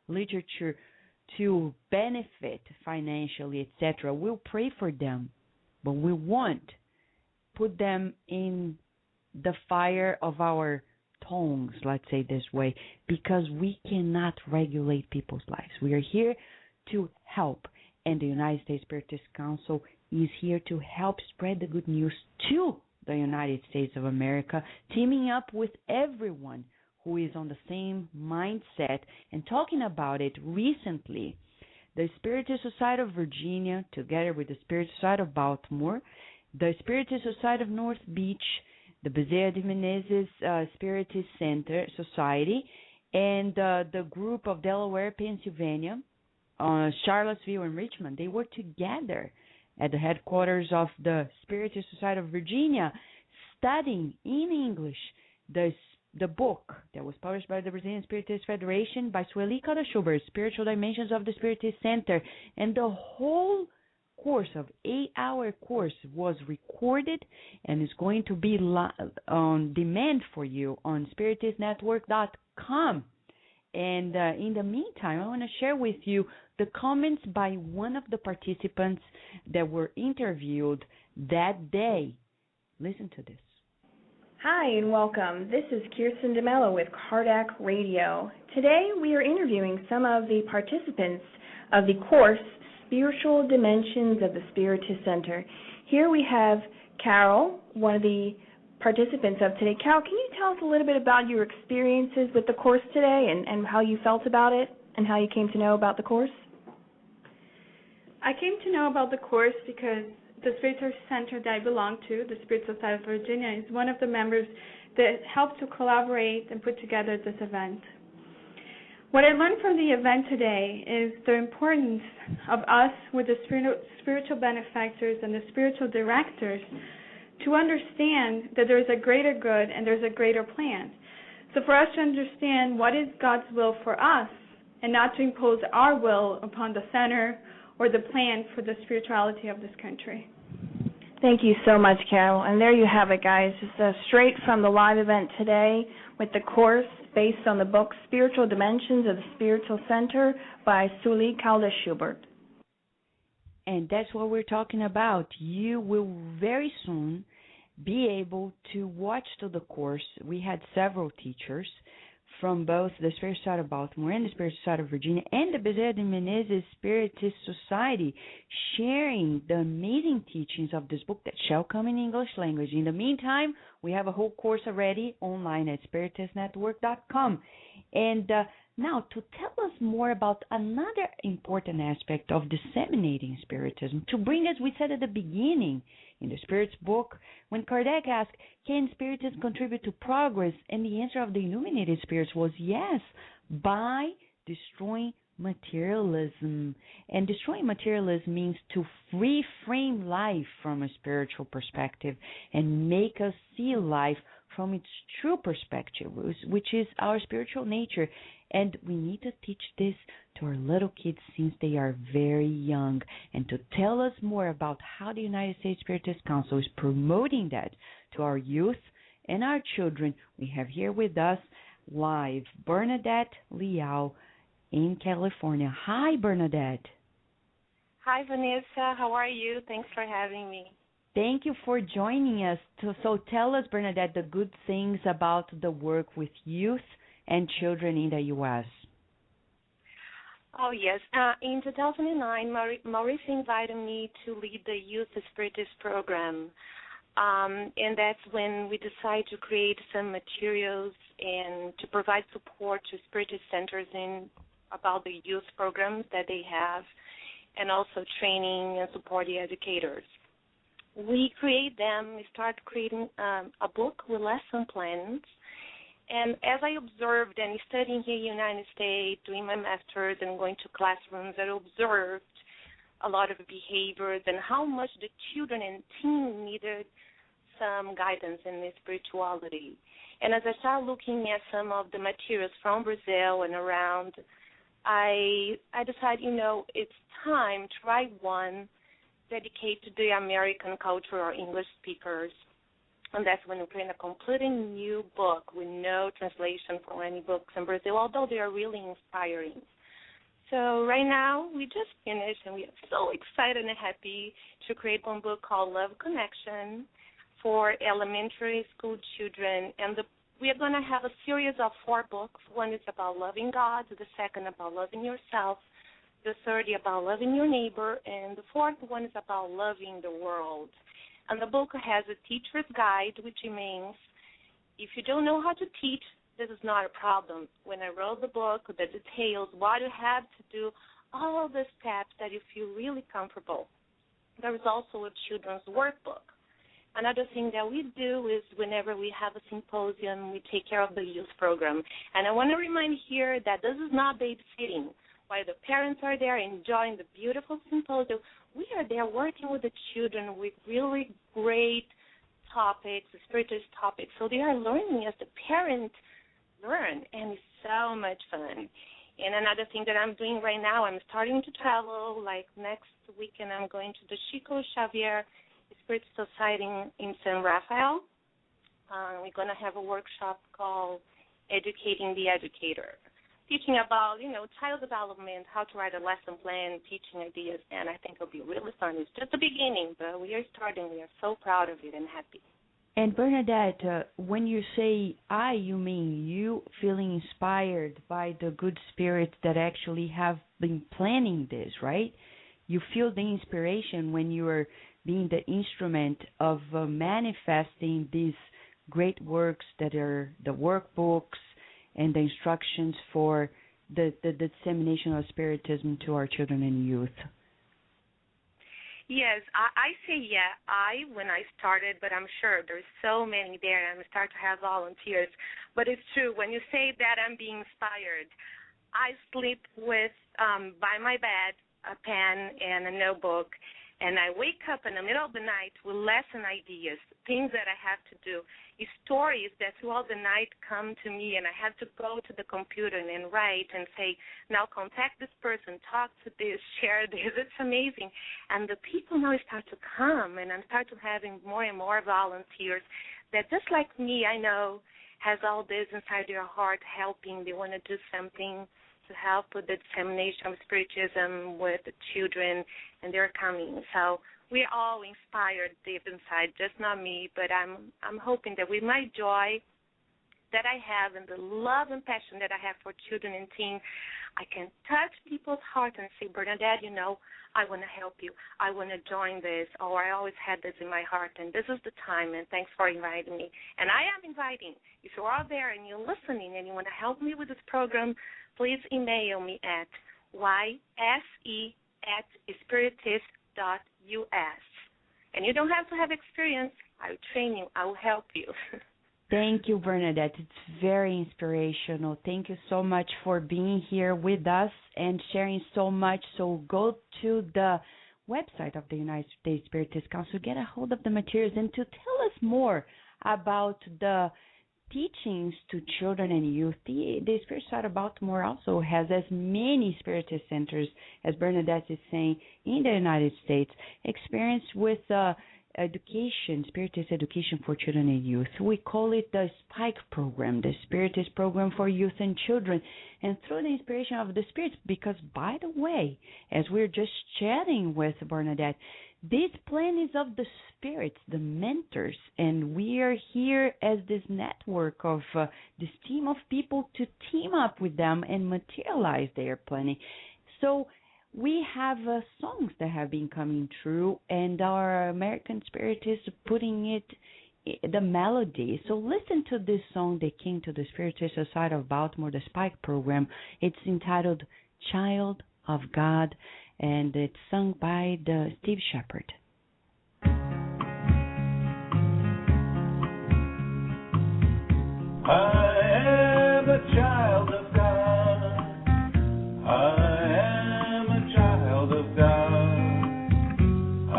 literature to benefit financially, etc., we'll pray for them, but we won't put them in the fire of our tongues, let's say this way, because we cannot regulate people's lives. We are here to help, and the United States Spiritist Council is here to help spread the good news to the United States of America, teaming up with everyone who is on the same mindset. And talking about it recently, the Spiritist Society of Virginia, together with the Spiritist Society of Baltimore, the Spiritist Society of North Beach, the Bezerra de Menezes Spiritist Center Society, and the group of Delaware, Pennsylvania, Charlottesville, and Richmond, they were together at the headquarters of the Spiritist Society of Virginia, studying in English the book that was published by the Brazilian Spiritist Federation by Sueli Caldas-Schubert, Spiritual Dimensions of the Spiritist Center, and the whole course of 8-hour course was recorded and is going to be on demand for you on spiritistnetwork.com. And in the meantime, I want to share with you the comments by one of the participants that were interviewed that day. Listen to this. Hi and welcome. This is Kirsten DeMello with Kardec Radio. Today we are interviewing some of the participants of the course Spiritual Dimensions of the Spiritist Center. Here we have Carol, one of the participants of today. Carol, can you tell us a little bit about your experiences with the course today and how you felt about it and how you came to know about the course? I came to know about the course because the Spiritist Center that I belong to, the Spirit Society of Virginia, is one of the members that helped to collaborate and put together this event. What I learned from the event today is the importance of us with the spiritual benefactors and the spiritual directors to understand that there is a greater good and there's a greater plan. So for us to understand what is God's will for us and not to impose our will upon the center or the plan for the spirituality of this country. Thank you so much, Carol. And there you have it, guys. Just straight from the live event today with the course based on the book Spiritual Dimensions of the Spiritual Center by Sueli Caldas-Schubert. And that's what we're talking about. You will very soon be able to watch the course. We had several teachers from both the Spirit Society of Baltimore and the Spirit Society of Virginia and the Bezerra de Menezes Spiritist Society sharing the amazing teachings of this book that shall come in English language. In the meantime, we have a whole course already online at spiritistnetwork.com. And now, to tell us more about another important aspect of disseminating Spiritism, to bring, as we said at the beginning, in the Spirit's book, when Kardec asked, can Spiritism contribute to progress? And the answer of the illuminated spirits was yes, by destroying materialism. And destroying materialism means to reframe life from a spiritual perspective and make us see life from its true perspective, which is our spiritual nature. And we need to teach this to our little kids since they are very young. And to tell us more about how the United States Spiritist Council is promoting that to our youth and our children, we have here with us live Bernadette Leal in California. Hi, Bernadette. Hi, Vanessa. How are you? Thanks for having me. Thank you for joining us. So tell us, Bernadette, the good things about the work with youth and children in the U.S. Oh, yes. In 2009, Maurice invited me to lead the Youth Spiritism program. And that's when we decided to create some materials and to provide support to Spiritist centers about the youth programs that they have, and also training and support the educators. We start creating a book with lesson plans. And as I observed and studying here in the United States, doing my master's and going to classrooms, I observed a lot of behaviors and how much the children and teens needed some guidance in their spirituality. And as I started looking at some of the materials from Brazil and around, I decided, it's time to write one dedicated to the American culture or English speakers. And that's when we created a completely new book with no translation from any books in Brazil, although they are really inspiring. So right now, we just finished, and we are so excited and happy to create one book called Love Connection for elementary school children. And we are going to have a series of 4 books. One is about loving God, the second about loving yourself, the third about loving your neighbor, and the fourth one is about loving the world. And the book has a teacher's guide, which means if you don't know how to teach, this is not a problem. When I wrote the book, the details, what you have to do, all the steps that you feel really comfortable. There is also a children's workbook. Another thing that we do is whenever we have a symposium, we take care of the youth program. And I want to remind here that this is not babysitting. While the parents are there enjoying the beautiful symposium, we are there working with the children with really great topics, spiritual topics. So they are learning as the parents learn, and it's so much fun. And another thing that I'm doing right now, I'm starting to travel. Like next weekend, I'm going to the Chico Xavier Spirit Society in San Rafael. We're going to have a workshop called Educating the Educator, teaching about, child development, how to write a lesson plan, teaching ideas, and I think it'll be really fun. It's just the beginning, but we are starting. We are so proud of it and happy. And Bernadette, when you say I, you mean you feeling inspired by the good spirits that actually have been planning this, right? You feel the inspiration when you are being the instrument of manifesting these great works that are the workbooks and the instructions for the dissemination of Spiritism to our children and youth. Yes, I say when I started, but I'm sure there's so many there, and I start to have volunteers. But it's true, when you say that I'm being inspired, I sleep with, by my bed, a pen and a notebook, and I wake up in the middle of the night with lesson ideas, things that I have to do, stories that throughout the night come to me, and I have to go to the computer and write and say, now contact this person, talk to this, share this. It's amazing. And the people now start to come, and I start to having more and more volunteers that just like me, I know, has all this inside their heart helping. They want to do something to help with the dissemination of Spiritism with the children, and they're coming. So we're all inspired deep inside, just not me, but I'm hoping that with my joy that I have and the love and passion that I have for children and teens, I can touch people's hearts and say, Bernadette, I want to help you. I want to join this, or I always had this in my heart, and this is the time, and thanks for inviting me. And I am inviting. If you're out there and you're listening and you want to help me with this program, please email me at yse@spiritist.us. And you don't have to have experience. I'll train you. I will help you. Thank you, Bernadette. It's very inspirational. Thank you so much for being here with us and sharing so much. So go to the website of the United States Spiritist Council, get a hold of the materials, and to tell us more about the teachings to children and youth. The Spirit Society of Baltimore also has as many Spiritist centers, as Bernadette is saying, in the United States, experience with education, Spiritist education for children and youth. We call it the SPIKE program, the Spiritist program for youth and children. And through the inspiration of the Spirits, because by the way, as we're just chatting with Bernadette, this plan is of the Spirits, the mentors, and we are here as this network of this team of people to team up with them and materialize their planning. So we have songs that have been coming through, and our American Spiritists putting it, the melody. So listen to this song that came to the Spiritist Society of Baltimore, the SPIKE program. It's entitled Child of God, and it's sung by the Steve Shepard. I am a child of God. I am a child of God. I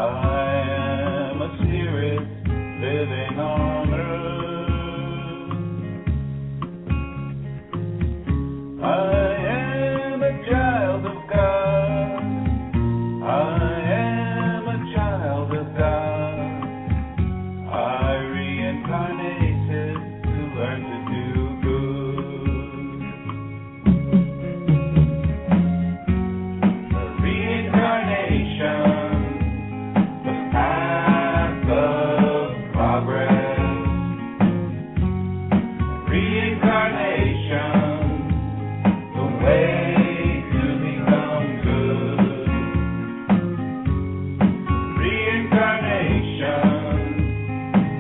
am a spirit living on earth. I am a child of God. I am a child of God. I reincarnated to learn to do good. The reincarnation, the path of progress. Reincarnation, the way to become good. Reincarnation,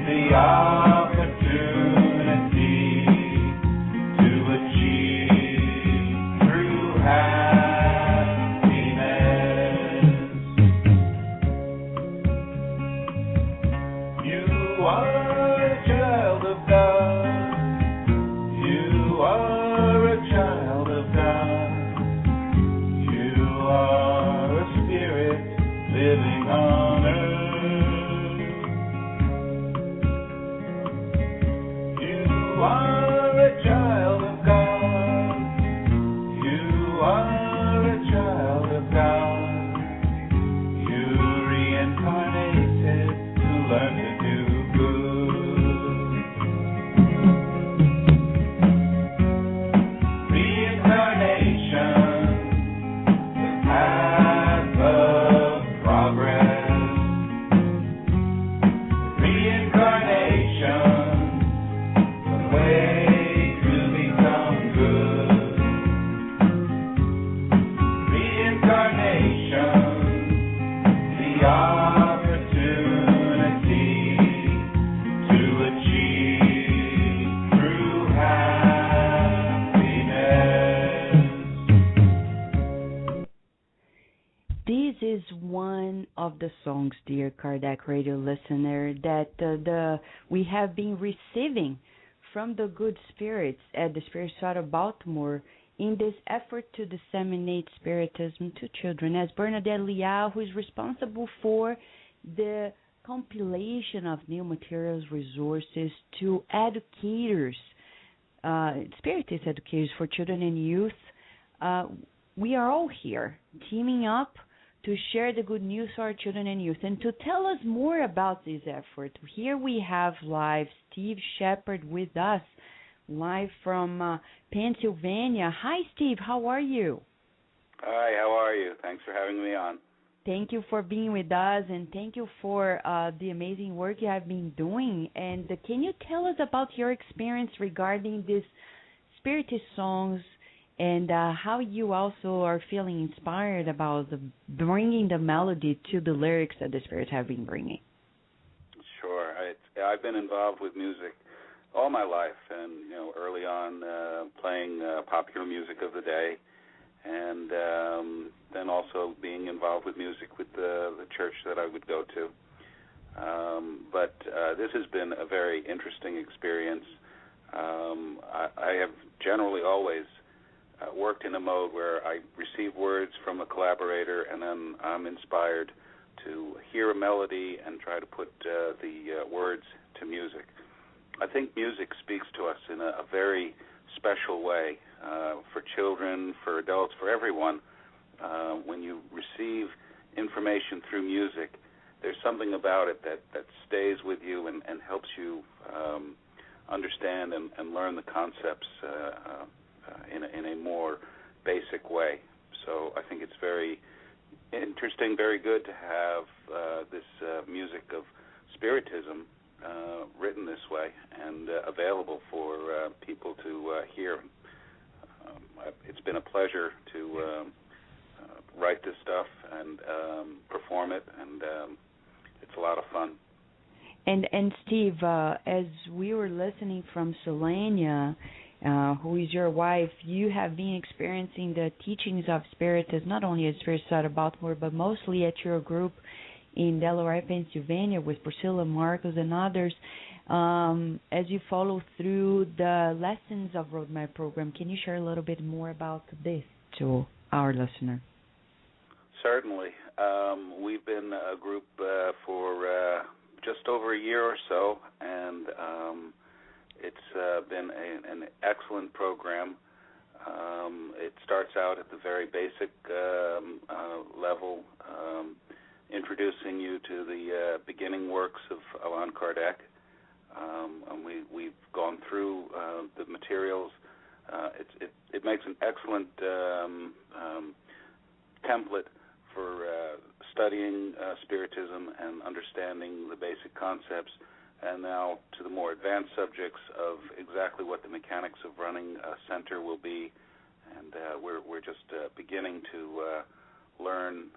the opportunity to achieve true happiness. You are a child of God. You are a child of God. You are a spirit living on earth. You are a child of God. You are a child of God. You reincarnated to learn to do good. Reincarnation, the path of progress. Reincarnation, the way to become good. Reincarnation, the opportunity to achieve true happiness. This is one of the songs, dear Kardec Radio listener, that we have been receiving from the good spirits at the Spirit Society of Baltimore in this effort to disseminate Spiritism to children. As Bernadette Leal, who is responsible for the compilation of new materials, resources to educators, Spiritist educators for children and youth, we are all here teaming up to share the good news to our children and youth. And to tell us more about this effort, here we have live Steve Shepard with us, live from Pennsylvania. Hi, Steve. How are you? Hi, how are you? Thanks for having me on. Thank you for being with us, and thank you for the amazing work you have been doing. And can you tell us about your experience regarding these Spiritist songs, and how you also are feeling inspired about bringing the melody to the lyrics that the Spirits have been bringing? Sure. I've been involved with music all my life, and early on playing popular music of the day, and then also being involved with music with the church that I would go to. But this has been a very interesting experience. I have generally always worked in a mode where I receive words from a collaborator, and then I'm inspired to hear a melody and try to put the words to music. I think music speaks to us in a very special way, for children, for adults, for everyone. When you receive information through music, there's something about it that stays with you and helps you understand and learn the concepts in a more basic way. So I think it's very interesting, very good to have this music of Spiritism written this way and available for people to hear. It's been a pleasure to write this stuff and perform it, and it's a lot of fun. And Steve, as we were listening from Selenia, who is your wife, you have been experiencing the teachings of Spiritism, not only at Spirit Society of Baltimore, but mostly at your group in Delaware, Pennsylvania, with Priscilla Marcos and others. As you follow through the lessons of Roadmap program, can you share a little bit more about this to our listener? Certainly. We've been a group for just over a year or so, and it's been an excellent program. It starts out at the very basic level, introducing you to the beginning works of Allan Kardec. And we've gone through the materials. It makes an excellent template for studying Spiritism and understanding the basic concepts, and now to the more advanced subjects of exactly what the mechanics of running a center will be. And we're just beginning to learn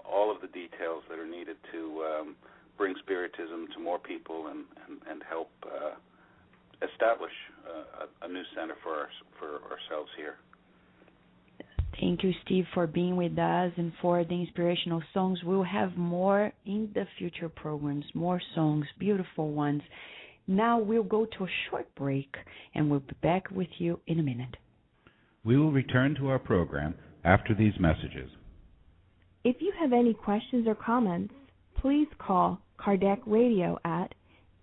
all of the details that are needed to bring Spiritism to more people and help establish a new center for ourselves here. Thank you, Steve, for being with us and for the inspirational songs. We'll have more in the future programs, more songs, beautiful ones. Now we'll go to a short break, and we'll be back with you in a minute. We will return to our program after these messages. If you have any questions or comments, please call Kardec Radio at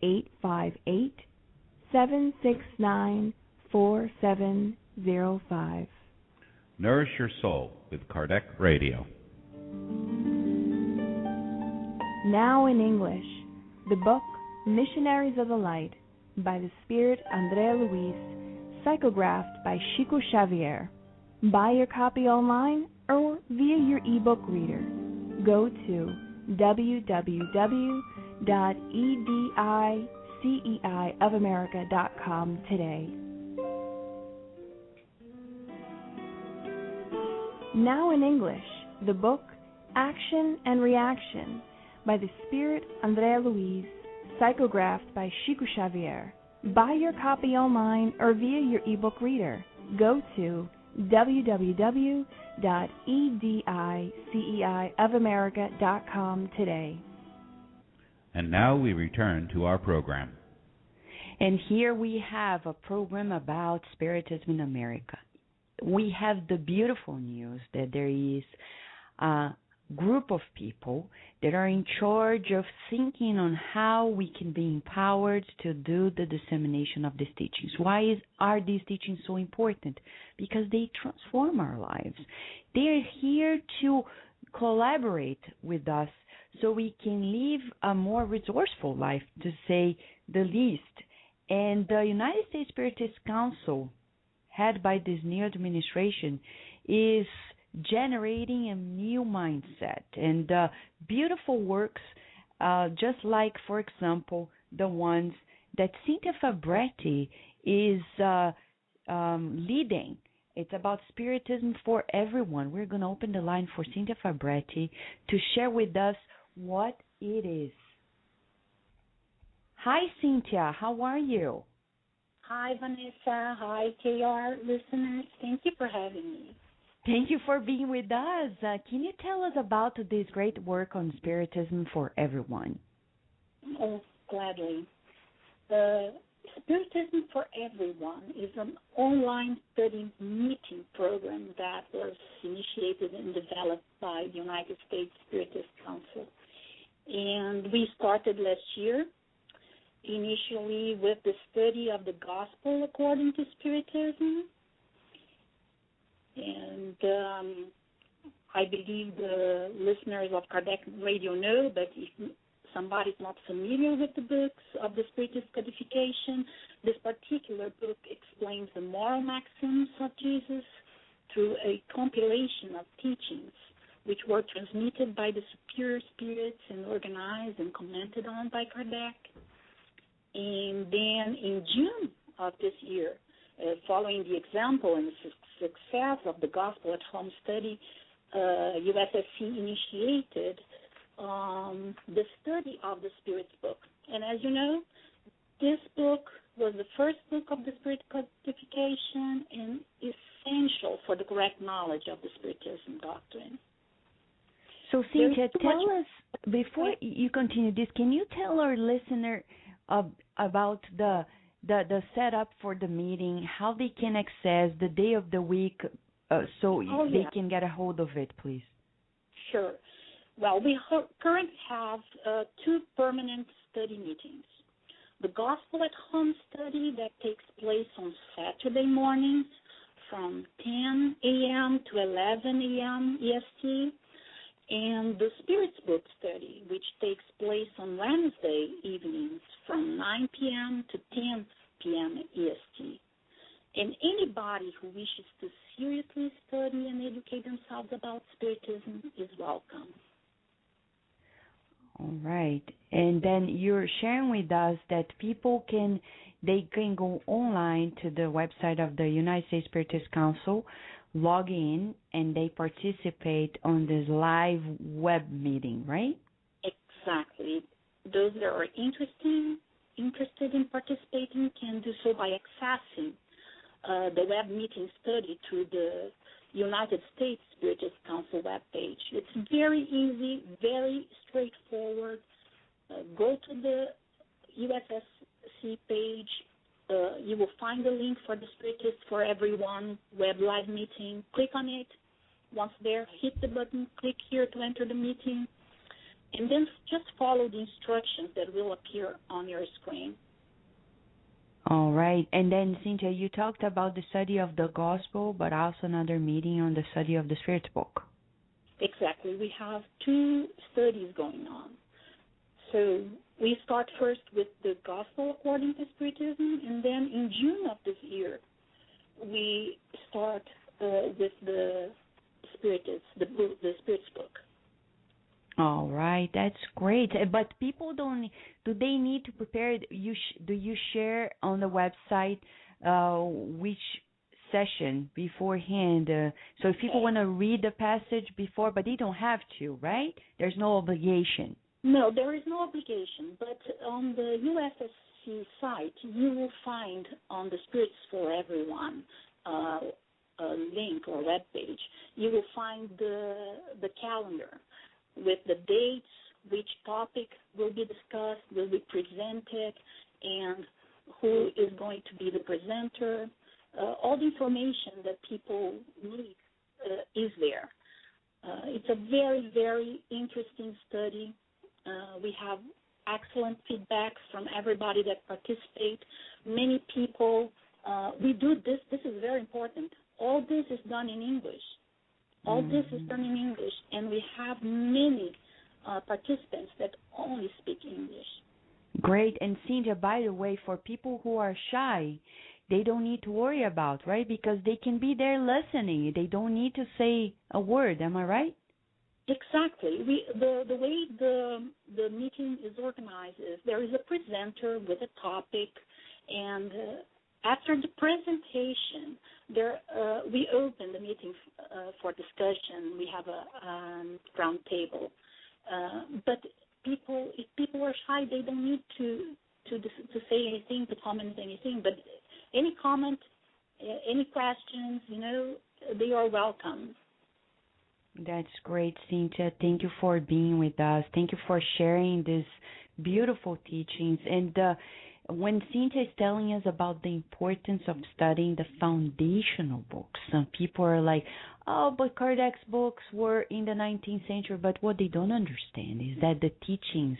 858-769-4705. Nourish your soul with Kardec Radio. Now in English, the book Missionaries of the Light by the Spirit Andrea Luis, psychographed by Chico Xavier. Buy your copy online or via your ebook reader. Go to www.ediceiofamerica.com today. Now in English, the book Action and Reaction by the Spirit Andrea Luis, psychographed by Chico Xavier. Buy your copy online or via your ebook reader. Go to www.ediceiofamerica.com today. And now we return to our program. And here we have a program about Spiritism in America. We have the beautiful news that there is a group of people that are in charge of thinking on how we can be empowered to do the dissemination of these teachings. Why are these teachings so important? Because they transform our lives. They're here to collaborate with us so we can live a more resourceful life, to say the least. And the United States Spiritist Council, head by this new administration, is generating a new mindset and beautiful works, just like, for example, the ones that Cynthia Fabretti is leading. It's about Spiritism for everyone. We're going to open the line for Cynthia Fabretti to share with us what it is. Hi, Cynthia. How are you? Hi, Vanessa. Hi, KR listeners. Thank you for having me. Thank you for being with us. Can you tell us about this great work on Spiritism for everyone? Oh, gladly. The Spiritism for Everyone is an online study meeting program that was initiated and developed by the United States Spiritist Council. And we started last year, initially with the study of the Gospel according to Spiritism. And I believe the listeners of Kardec Radio know, but if somebody's not familiar with the books of the Spiritist codification, this particular book explains the moral maxims of Jesus through a compilation of teachings which were transmitted by the superior spirits and organized and commented on by Kardec. And then in June of this year, following the example and success of the Gospel at Home study, USSC initiated the study of the Spirit's book. And as you know, this book was the first book of the Spirit codification and essential for the correct knowledge of the Spiritism doctrine. So, Cynthia, tell us, before you continue this, can you tell our listener about the setup for the meeting, how they can access the day of the week they can get a hold of it, please? Sure. Well, we currently have 2 permanent study meetings. The Gospel at Home study that takes place on Saturday mornings from 10 a.m. to 11 a.m. EST, and the Spirit's Book study, which takes place on Wednesday evenings from 9 p.m. to 10 p.m. EST. And anybody who wishes to seriously study and educate themselves about Spiritism is welcome. All right. And then you're sharing with us that people can go online to the website of the United States Spiritist Council, log in, and they participate on this live web meeting, right? Exactly. Those that are interested in participating can do so by accessing the web meeting study through the United States Spiritist Council webpage. It's very easy, very straightforward. Go to the USSC page. You will find the link for the Spiritist for Everyone web live meeting. Click on it. Once there, hit the button, click here to enter the meeting, and then just follow the instructions that will appear on your screen. All right. And then, Cynthia, you talked about the study of the Gospel, but also another meeting on the study of the Spirit's book. Exactly. We have 2 studies going on. So we start first with the Gospel according to Spiritism, and then in June of this year, we start with the Spiritist, the Spirit's book. All right, that's great. But people do they need to prepare? Do you share on the website which session beforehand? So if people want to read the passage before, but they don't have to, right? There's no obligation. No, there is no obligation. But on the USSC site, you will find on the Spirits for Everyone a link or web page. You will find the calendar with the dates, which topic will be discussed, will be presented, and who is going to be the presenter. All the information that people need is there. It's a very, very interesting study. We have excellent feedback from everybody that participates. Many people, we do this. This is very important. All this is done in English. All this is done in English, and we have many participants that only speak English. Great. And Cynthia, by the way, for people who are shy, they don't need to worry about, right? Because they can be there listening. They don't need to say a word. Am I right? Exactly. The way the meeting is organized is there is a presenter with a topic, and after the presentation, we open the meeting for discussion. We have a round table. But if people are shy, they don't need to say anything, to comment anything. But any comment, any questions, they are welcome. That's great, Cynthia. Thank you for being with us. Thank you for sharing these beautiful teachings. And when Cynthia is telling us about the importance of studying the foundational books, some people are like, oh, but Kardec's books were in the 19th century. But what they don't understand is that the teachings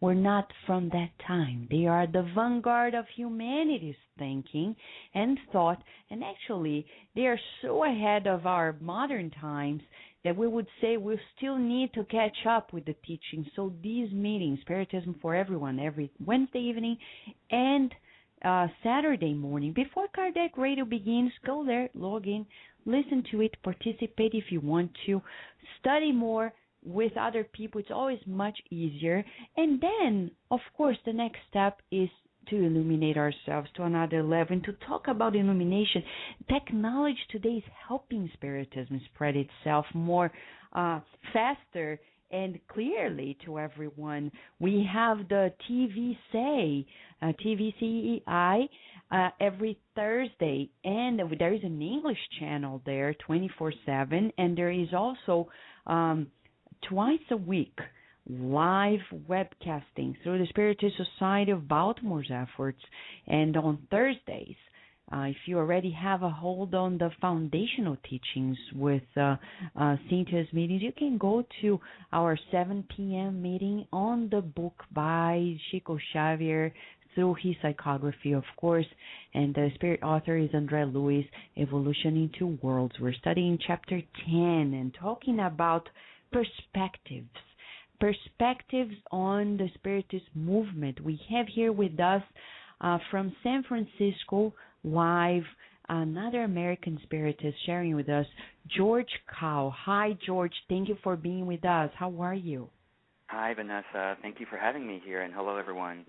were not from that time. They are the vanguard of humanity's thinking and thought. And actually, they are so ahead of our modern times that we would say we still need to catch up with the teaching. So these meetings, Spiritism for Everyone, every Wednesday evening and Saturday morning, before Kardec Radio begins, go there, log in, listen to it, participate if you want to, study more with other people. It's always much easier. And then, of course, the next step is to illuminate ourselves to another level and to talk about illumination. Technology today is helping Spiritism spread itself more faster and clearly to everyone. We have the TVCEI every Thursday, and there is an English channel there 24/7, and there is also twice a week live webcasting through the Spiritist Society of Baltimore's efforts. And on Thursdays, if you already have a hold on the foundational teachings with Cynthia's meetings, you can go to our 7 p.m. meeting on the book by Chico Xavier through his psychography, of course. And the spirit author is André Luiz, Evolution in Two Worlds. We're studying chapter 10 and talking about perspectives on the Spiritist movement. We have here with us from San Francisco live another American Spiritist sharing with us, George Kao. Hi, George. Thank you for being with us. How are you? Hi, Vanessa. Thank you for having me here, and hello, everyone.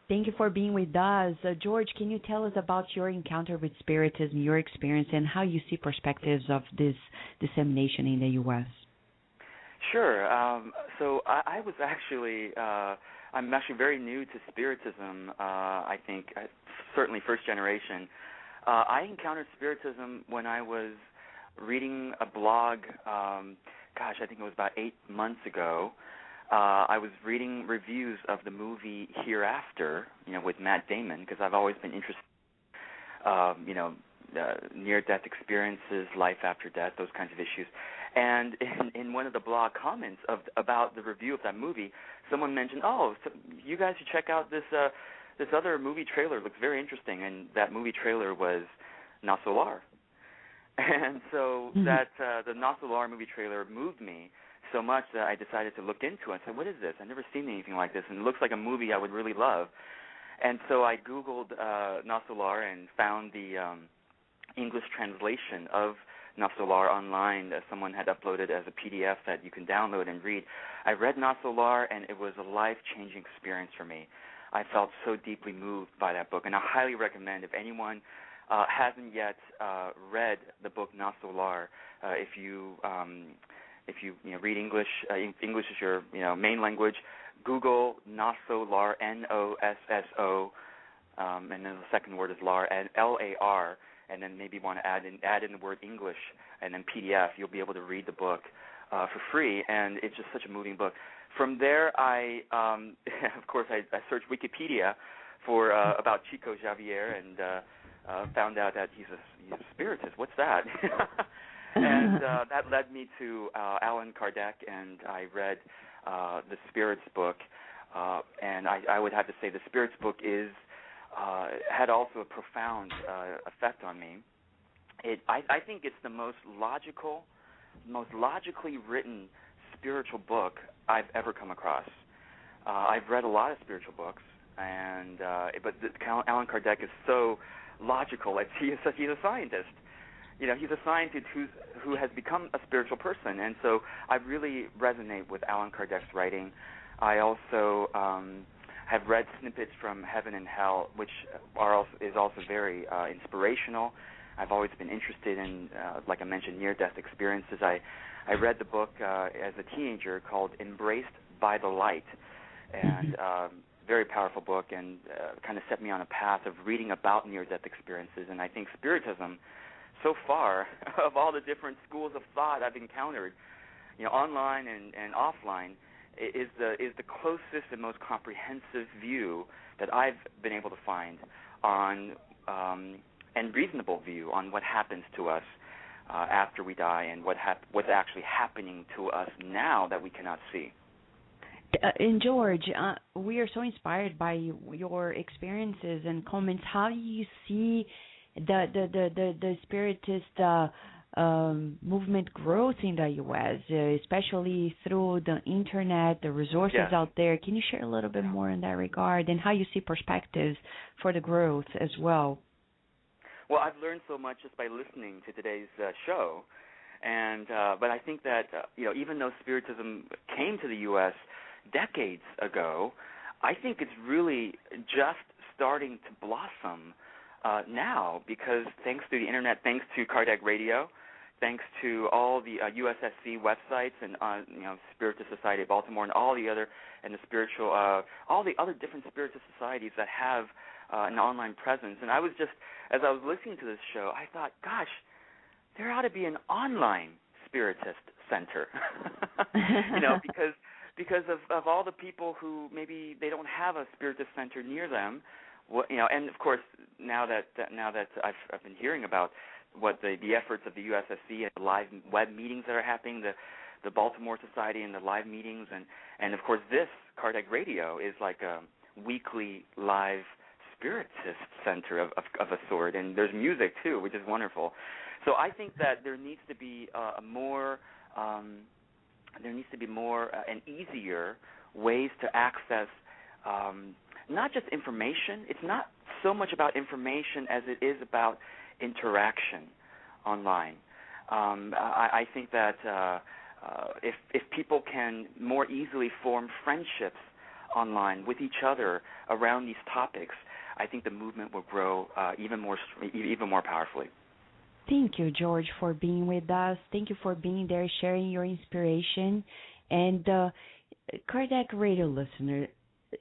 Thank you for being with us. George, can you tell us about your encounter with Spiritism, your experience, and how you see perspectives of this dissemination in the U.S.? Sure. So I was actually, I'm actually very new to Spiritism, I think, certainly first generation. I encountered Spiritism when I was reading a blog, I think it was about 8 months ago. I was reading reviews of the movie Hereafter, with Matt Damon, because I've always been interested, near-death experiences, life after death, those kinds of issues. And in one of the blog comments about the review of that movie, someone mentioned, so you guys should check out this other movie trailer. It looks very interesting. And that movie trailer was Na Solar. And so that the Na Solar movie trailer moved me so much that I decided to look into it. I said, what is this? I've never seen anything like this, and it looks like a movie I would really love. And so I Googled Na Solar and found the English translation of Na Solar online. Someone had uploaded as a PDF that you can download and read. I read Na Solar, and it was a life-changing experience for me. I felt so deeply moved by that book, and I highly recommend if anyone hasn't yet read the book Na Solar, if you read English, English is your main language, Google Na Solar, Nosso, and then the second word is Lar, Lar, and then maybe want to add in the word English and then PDF. You'll be able to read the book for free, and it's just such a moving book. From there, I searched Wikipedia for about Chico Xavier and found out that he's a spiritist. What's that? And that led me to Allan Kardec, and I read the Spirits book, and I would have to say the Spirits book had also a profound effect on me. I think it's the most logically written spiritual book I've ever come across. I've read a lot of spiritual books, but Allan Kardec is so logical. He's a scientist. He's a scientist who has become a spiritual person, and so I really resonate with Allan Kardec's writing. I also have read snippets from Heaven and Hell, which is also very inspirational. I've always been interested in, like I mentioned, near-death experiences. I read the book as a teenager called Embraced by the Light, and very powerful book, and kind of set me on a path of reading about near-death experiences. And I think Spiritism, so far, of all the different schools of thought I've encountered, online and offline, is the closest and most comprehensive view that I've been able to find on, and reasonable view on what happens to us after we die, and what's actually happening to us now that we cannot see. And George, we are so inspired by your experiences and comments. How do you see the Spiritist movement growth in the U.S., especially through the internet, the resources out there. Can you share a little bit more in that regard and how you see perspectives for the growth as well? Well, I've learned so much just by listening to today's show, and but I think that even though Spiritism came to the U.S. decades ago, I think it's really just starting to blossom now, because thanks to the internet, thanks to Kardec Radio, thanks to all the USSC websites and Spiritist Society of Baltimore and all the other and the spiritual all the other different Spiritist societies that have an online presence. And I was just, as I was listening to this show, I thought, gosh, there ought to be an online Spiritist center, because of all the people who maybe they don't have a Spiritist center near them. Well, and of course, now that I've been hearing about what the efforts of the USSC and the live web meetings that are happening, the Baltimore Society and the live meetings, and of course this Kardec Radio is like a weekly live Spiritist center of a sort, and there's music too, which is wonderful. So I think that there needs to be more and easier ways to access not just information. It's not so much about information as it is about interaction online. I think that if people can more easily form friendships online with each other around these topics, I think the movement will grow even more powerfully. Thank you, George, for being with us. Thank you for being there, sharing your inspiration. And Kardec Radio listener,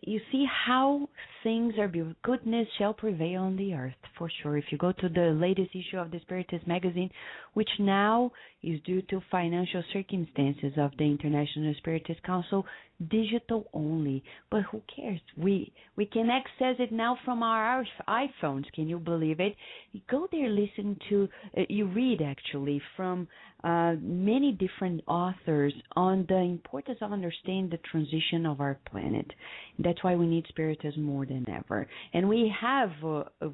you see how things are built. Goodness shall prevail on the earth, for sure. If you go to the latest issue of the Spiritist magazine, which now is due to financial circumstances of the International Spiritist Council, digital only. But who cares? We can access it now from our iPhones. Can you believe it? You go there, listen to, you read actually from many different authors on the importance of understanding the transition of our planet. That's why we need Spiritism more than ever. And we have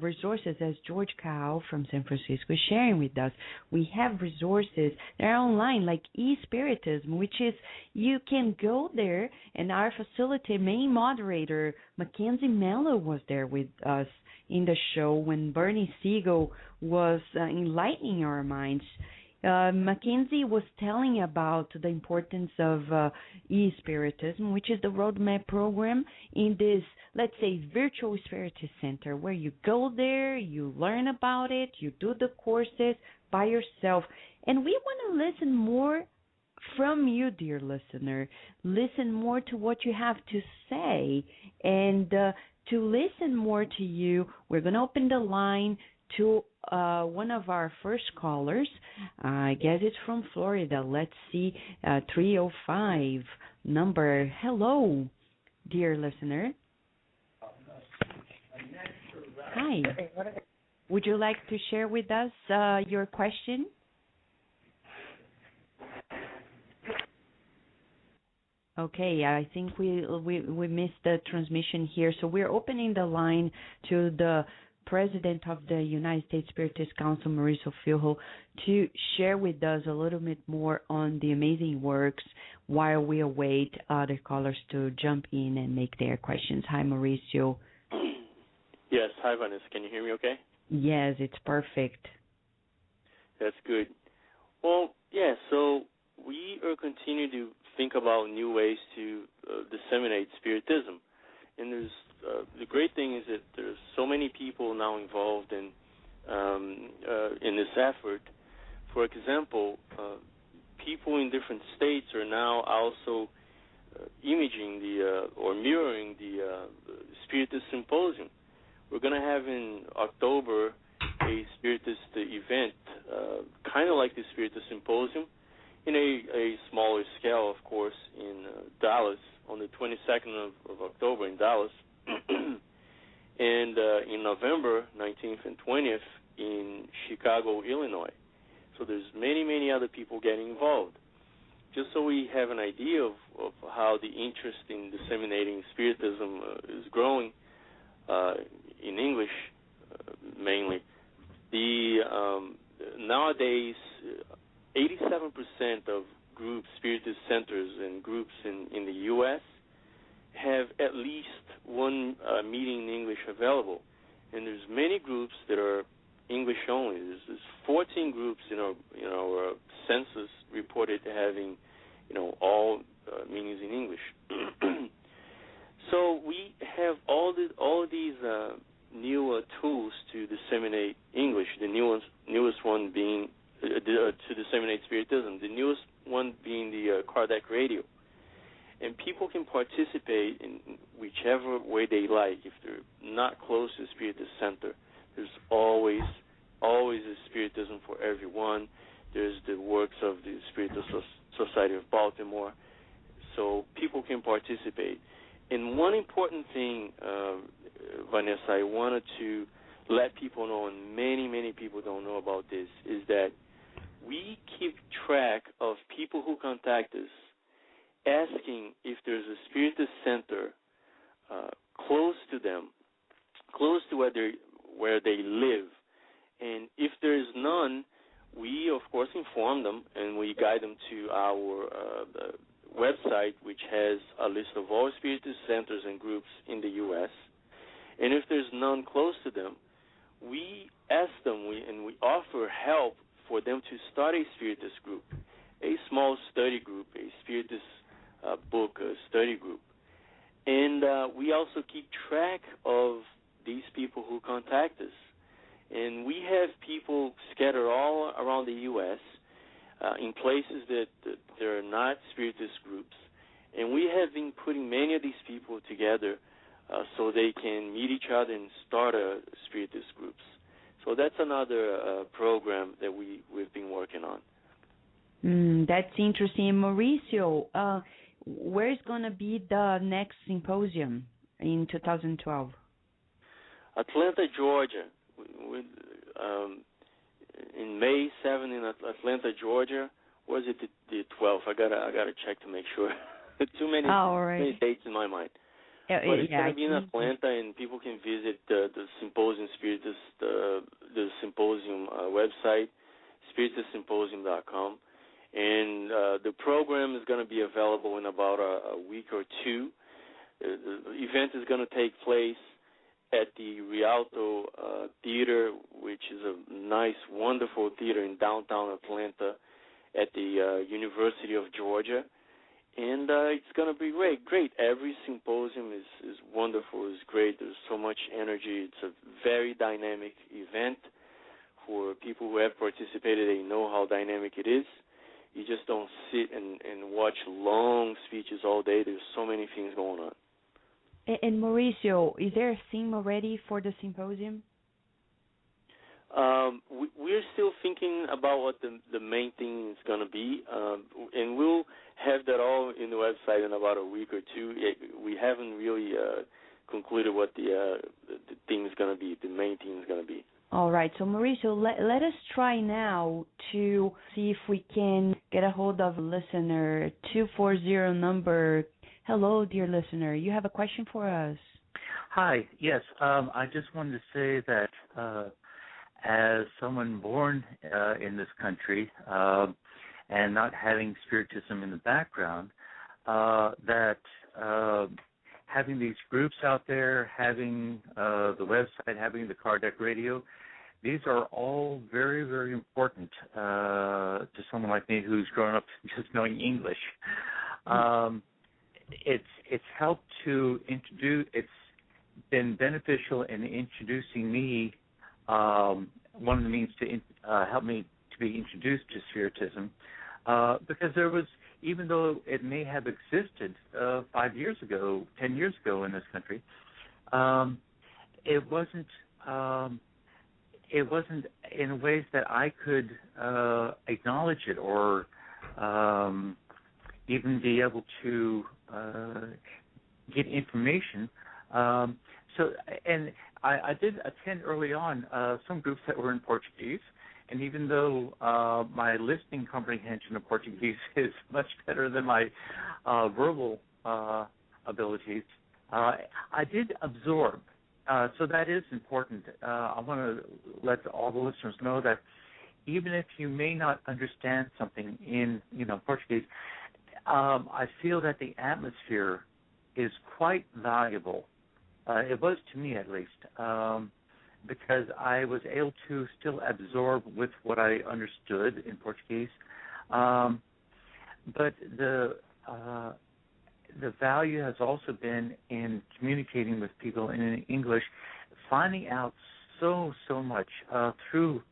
resources, as George Cao from San Francisco is sharing with us. We have resources that are online, like e-Spiritism, which is you can go there, and our facility main moderator, Mackenzie Mello, was there with us in the show when Bernie Siegel was enlightening our minds. Mackenzie was telling about the importance of e-Spiritism, which is the roadmap program in this, let's say, virtual Spiritist center, where you go there, you learn about it, you do the courses by yourself. And we want to listen more from you, dear listener. Listen more to what you have to say. And to listen more to you, we're going to open the line to one of our first callers. I guess it's from Florida. Let's see, 305 number. Hello, dear listener. Hi. Would you like to share with us your question? Okay, I think we missed the transmission here, so we're opening the line to the President of the United States Spiritist Council, Mauricio Filho, to share with us a little bit more on the amazing works while we await other callers to jump in and make their questions. Hi, Mauricio. Yes, hi, Vanessa. Can you hear me okay? Yes, it's perfect. That's good. Well, yeah, so we are continuing to think about new ways to disseminate Spiritism. And there's the great thing is that there's so many people now involved in this effort. For example, people in different states are now also imaging or mirroring the Spiritist Symposium. We're going to have in October a Spiritist event, kind of like the Spiritist Symposium, in a smaller scale, of course, in Dallas on the 22nd of October in Dallas. And in November 19th and 20th in Chicago, Illinois. So there's many, many other people getting involved. Just so we have an idea of how the interest in disseminating Spiritism is growing in English mainly. Nowadays, 87% of groups, Spiritist centers and groups in the U.S. have at least one meeting in English available. And there's many groups that are English only. There's 14 groups in our census reported having, all meetings in English. So we have all these new tools to disseminate English. The newest one being to disseminate Spiritism. The newest one being the Kardec radio. And people can participate in whichever way they like. If they're not close to the Spiritist Center, there's always a Spiritism for everyone. There's the works of the Spiritist Society of Baltimore. So people can participate. And one important thing, Vanessa, I wanted to let people know, and many people don't know about this, is that we keep track of people who contact us asking if there's a Spiritist center close to them, close to where they live. And if there is none, we, of course, inform them, and we guide them to our website, which has a list of all Spiritist centers and groups in the U.S. And if there's none close to them, we ask them, we offer help for them to start a Spiritist group, a small study group, a Spiritist book study group. And we also keep track of these people who contact us. And we have people scattered all around the U.S. In places that there are not Spiritist groups. And we have been putting many of these people together so they can meet each other and start Spiritist groups. So that's another program that we've been working on. That's interesting. Mauricio, where's going to be the next symposium in 2012? Atlanta, Georgia. In May 7 in Atlanta, Georgia. Was it the 12th? I gotta check to make sure. Too many dates in my mind. But it's going to be in Atlanta, and people can visit the Symposium Spiritist, the Symposium website, spiritistsymposium.com. And the program is going to be available in about a week or two. The event is going to take place at the Rialto Theater, which is a nice, wonderful theater in downtown Atlanta at the University of Georgia. And it's going to be great. Every symposium is wonderful, is great. There's so much energy. It's a very dynamic event. For people who have participated, they know how dynamic it is. You just don't sit and watch long speeches all day. There's so many things going on. And Mauricio, is there a theme already for the symposium? We're still thinking about what the main thing is going to be, and we'll have that all in the website in about a week or two. We haven't really concluded what the theme is going to be, the main theme is going to be. All right. So, Mauricio, let us try now to see if we can get a hold of a listener, 240 number. Hello, dear listener. You have a question for us. Hi. Yes. I just wanted to say that as someone born in this country and not having Spiritism in the background, that having these groups out there, having the website, having the Kardec radio, these are all very, very important to someone like me who's grown up just knowing English. It's helped to introduce. It's been beneficial in introducing me. One of the means to help me to be introduced to Spiritism, because there was, even though it may have existed 5 years ago, 10 years ago in this country, it wasn't in ways that I could acknowledge it or even be able to get information. And I did attend early on some groups that were in Portuguese, and even though my listening comprehension of Portuguese is much better than my verbal abilities, I did absorb. So that is important. I want to let all the listeners know that even if you may not understand something in Portuguese, I feel that the atmosphere is quite valuable. It was to me, at least, because I was able to still absorb with what I understood in Portuguese. But the value has also been in communicating with people in English, finding out so much through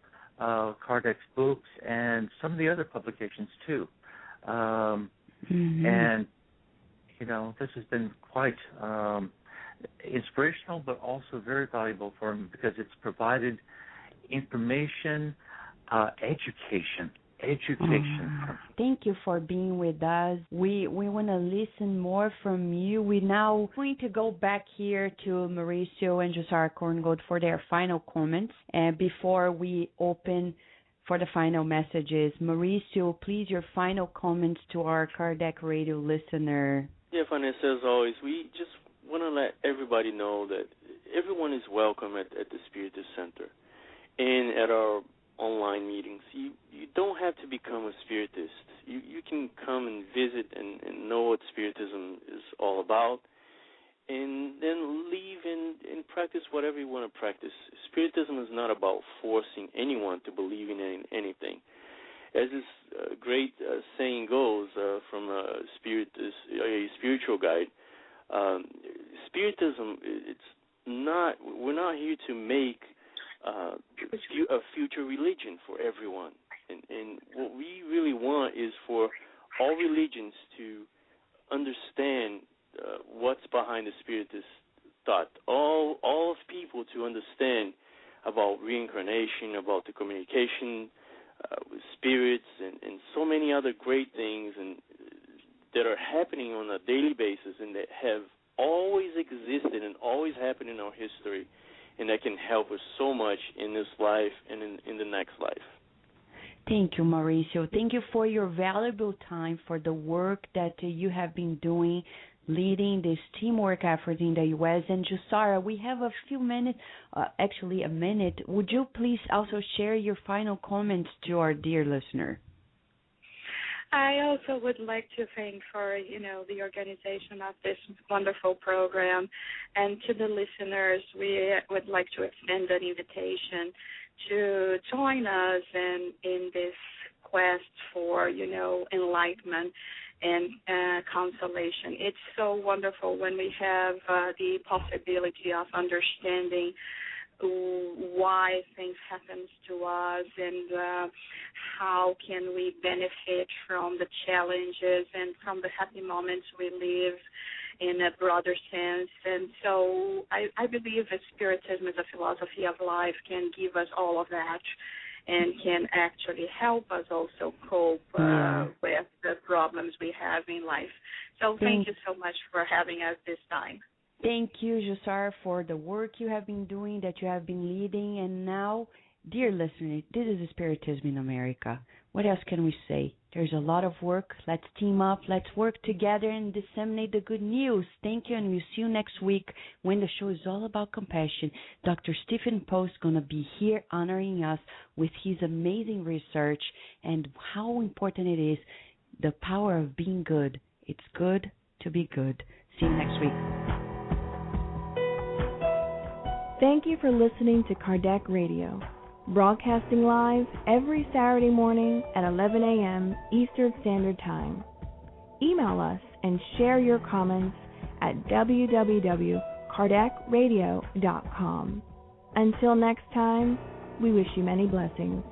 Kardec's books and some of the other publications too. And this has been quite inspirational, but also very valuable for me because it's provided information, education. Thank you for being with us. We want to listen more from you. We now going to go back here to Mauricio and Jussara Korngold for their final comments. And before we open for the final messages, Mauricio, please, your final comments to our Kardec Radio listener. Yeah, Vanessa, as always, we just want to let everybody know that everyone is welcome at the Spiritist Center and at our online meetings. You don't have to become a Spiritist. You can come and visit and know what Spiritism is all about, and then leave and practice whatever you want to practice. Spiritism is not about forcing anyone to believe in anything. As this great saying goes from a spiritual guide, Spiritism, we're not here to make a future religion for everyone. And what we really want is for all religions to understand what's behind the Spiritist thought. All of people to understand about reincarnation, about the communication with spirits, and so many other great things that are happening on a daily basis and that have always existed and always happened in our history, and that can help us so much in this life and in the next life. Thank you, Mauricio. Thank you for your valuable time, for the work that you have been doing, leading this teamwork effort in the U.S. And Jussara, we have a few minutes, actually a minute. Would you please also share your final comments to our dear listener? I also would like to thank for, the organization of this wonderful program. And to the listeners, we would like to extend an invitation to join us in this quest for, enlightenment and consolation. It's so wonderful when we have the possibility of understanding why things happen to us and how can we benefit from the challenges and from the happy moments we live in a broader sense. And so I believe that Spiritism as a philosophy of life can give us all of that and can actually help us also cope with the problems we have in life. So thank you so much for having us this time. Thank you, Jussara, for the work you have been doing, that you have been leading. And now, dear listeners, this is Spiritism in America. What else can we say? There's a lot of work. Let's team up. Let's work together and disseminate the good news. Thank you, and we'll see you next week when the show is all about compassion. Dr. Stephen Post is going to be here honoring us with his amazing research and how important it is, the power of being good. It's good to be good. See you next week. Thank you for listening to Kardec Radio, broadcasting live every Saturday morning at 11 a.m. Eastern Standard Time. Email us and share your comments at www.kardecradio.com. Until next time, we wish you many blessings.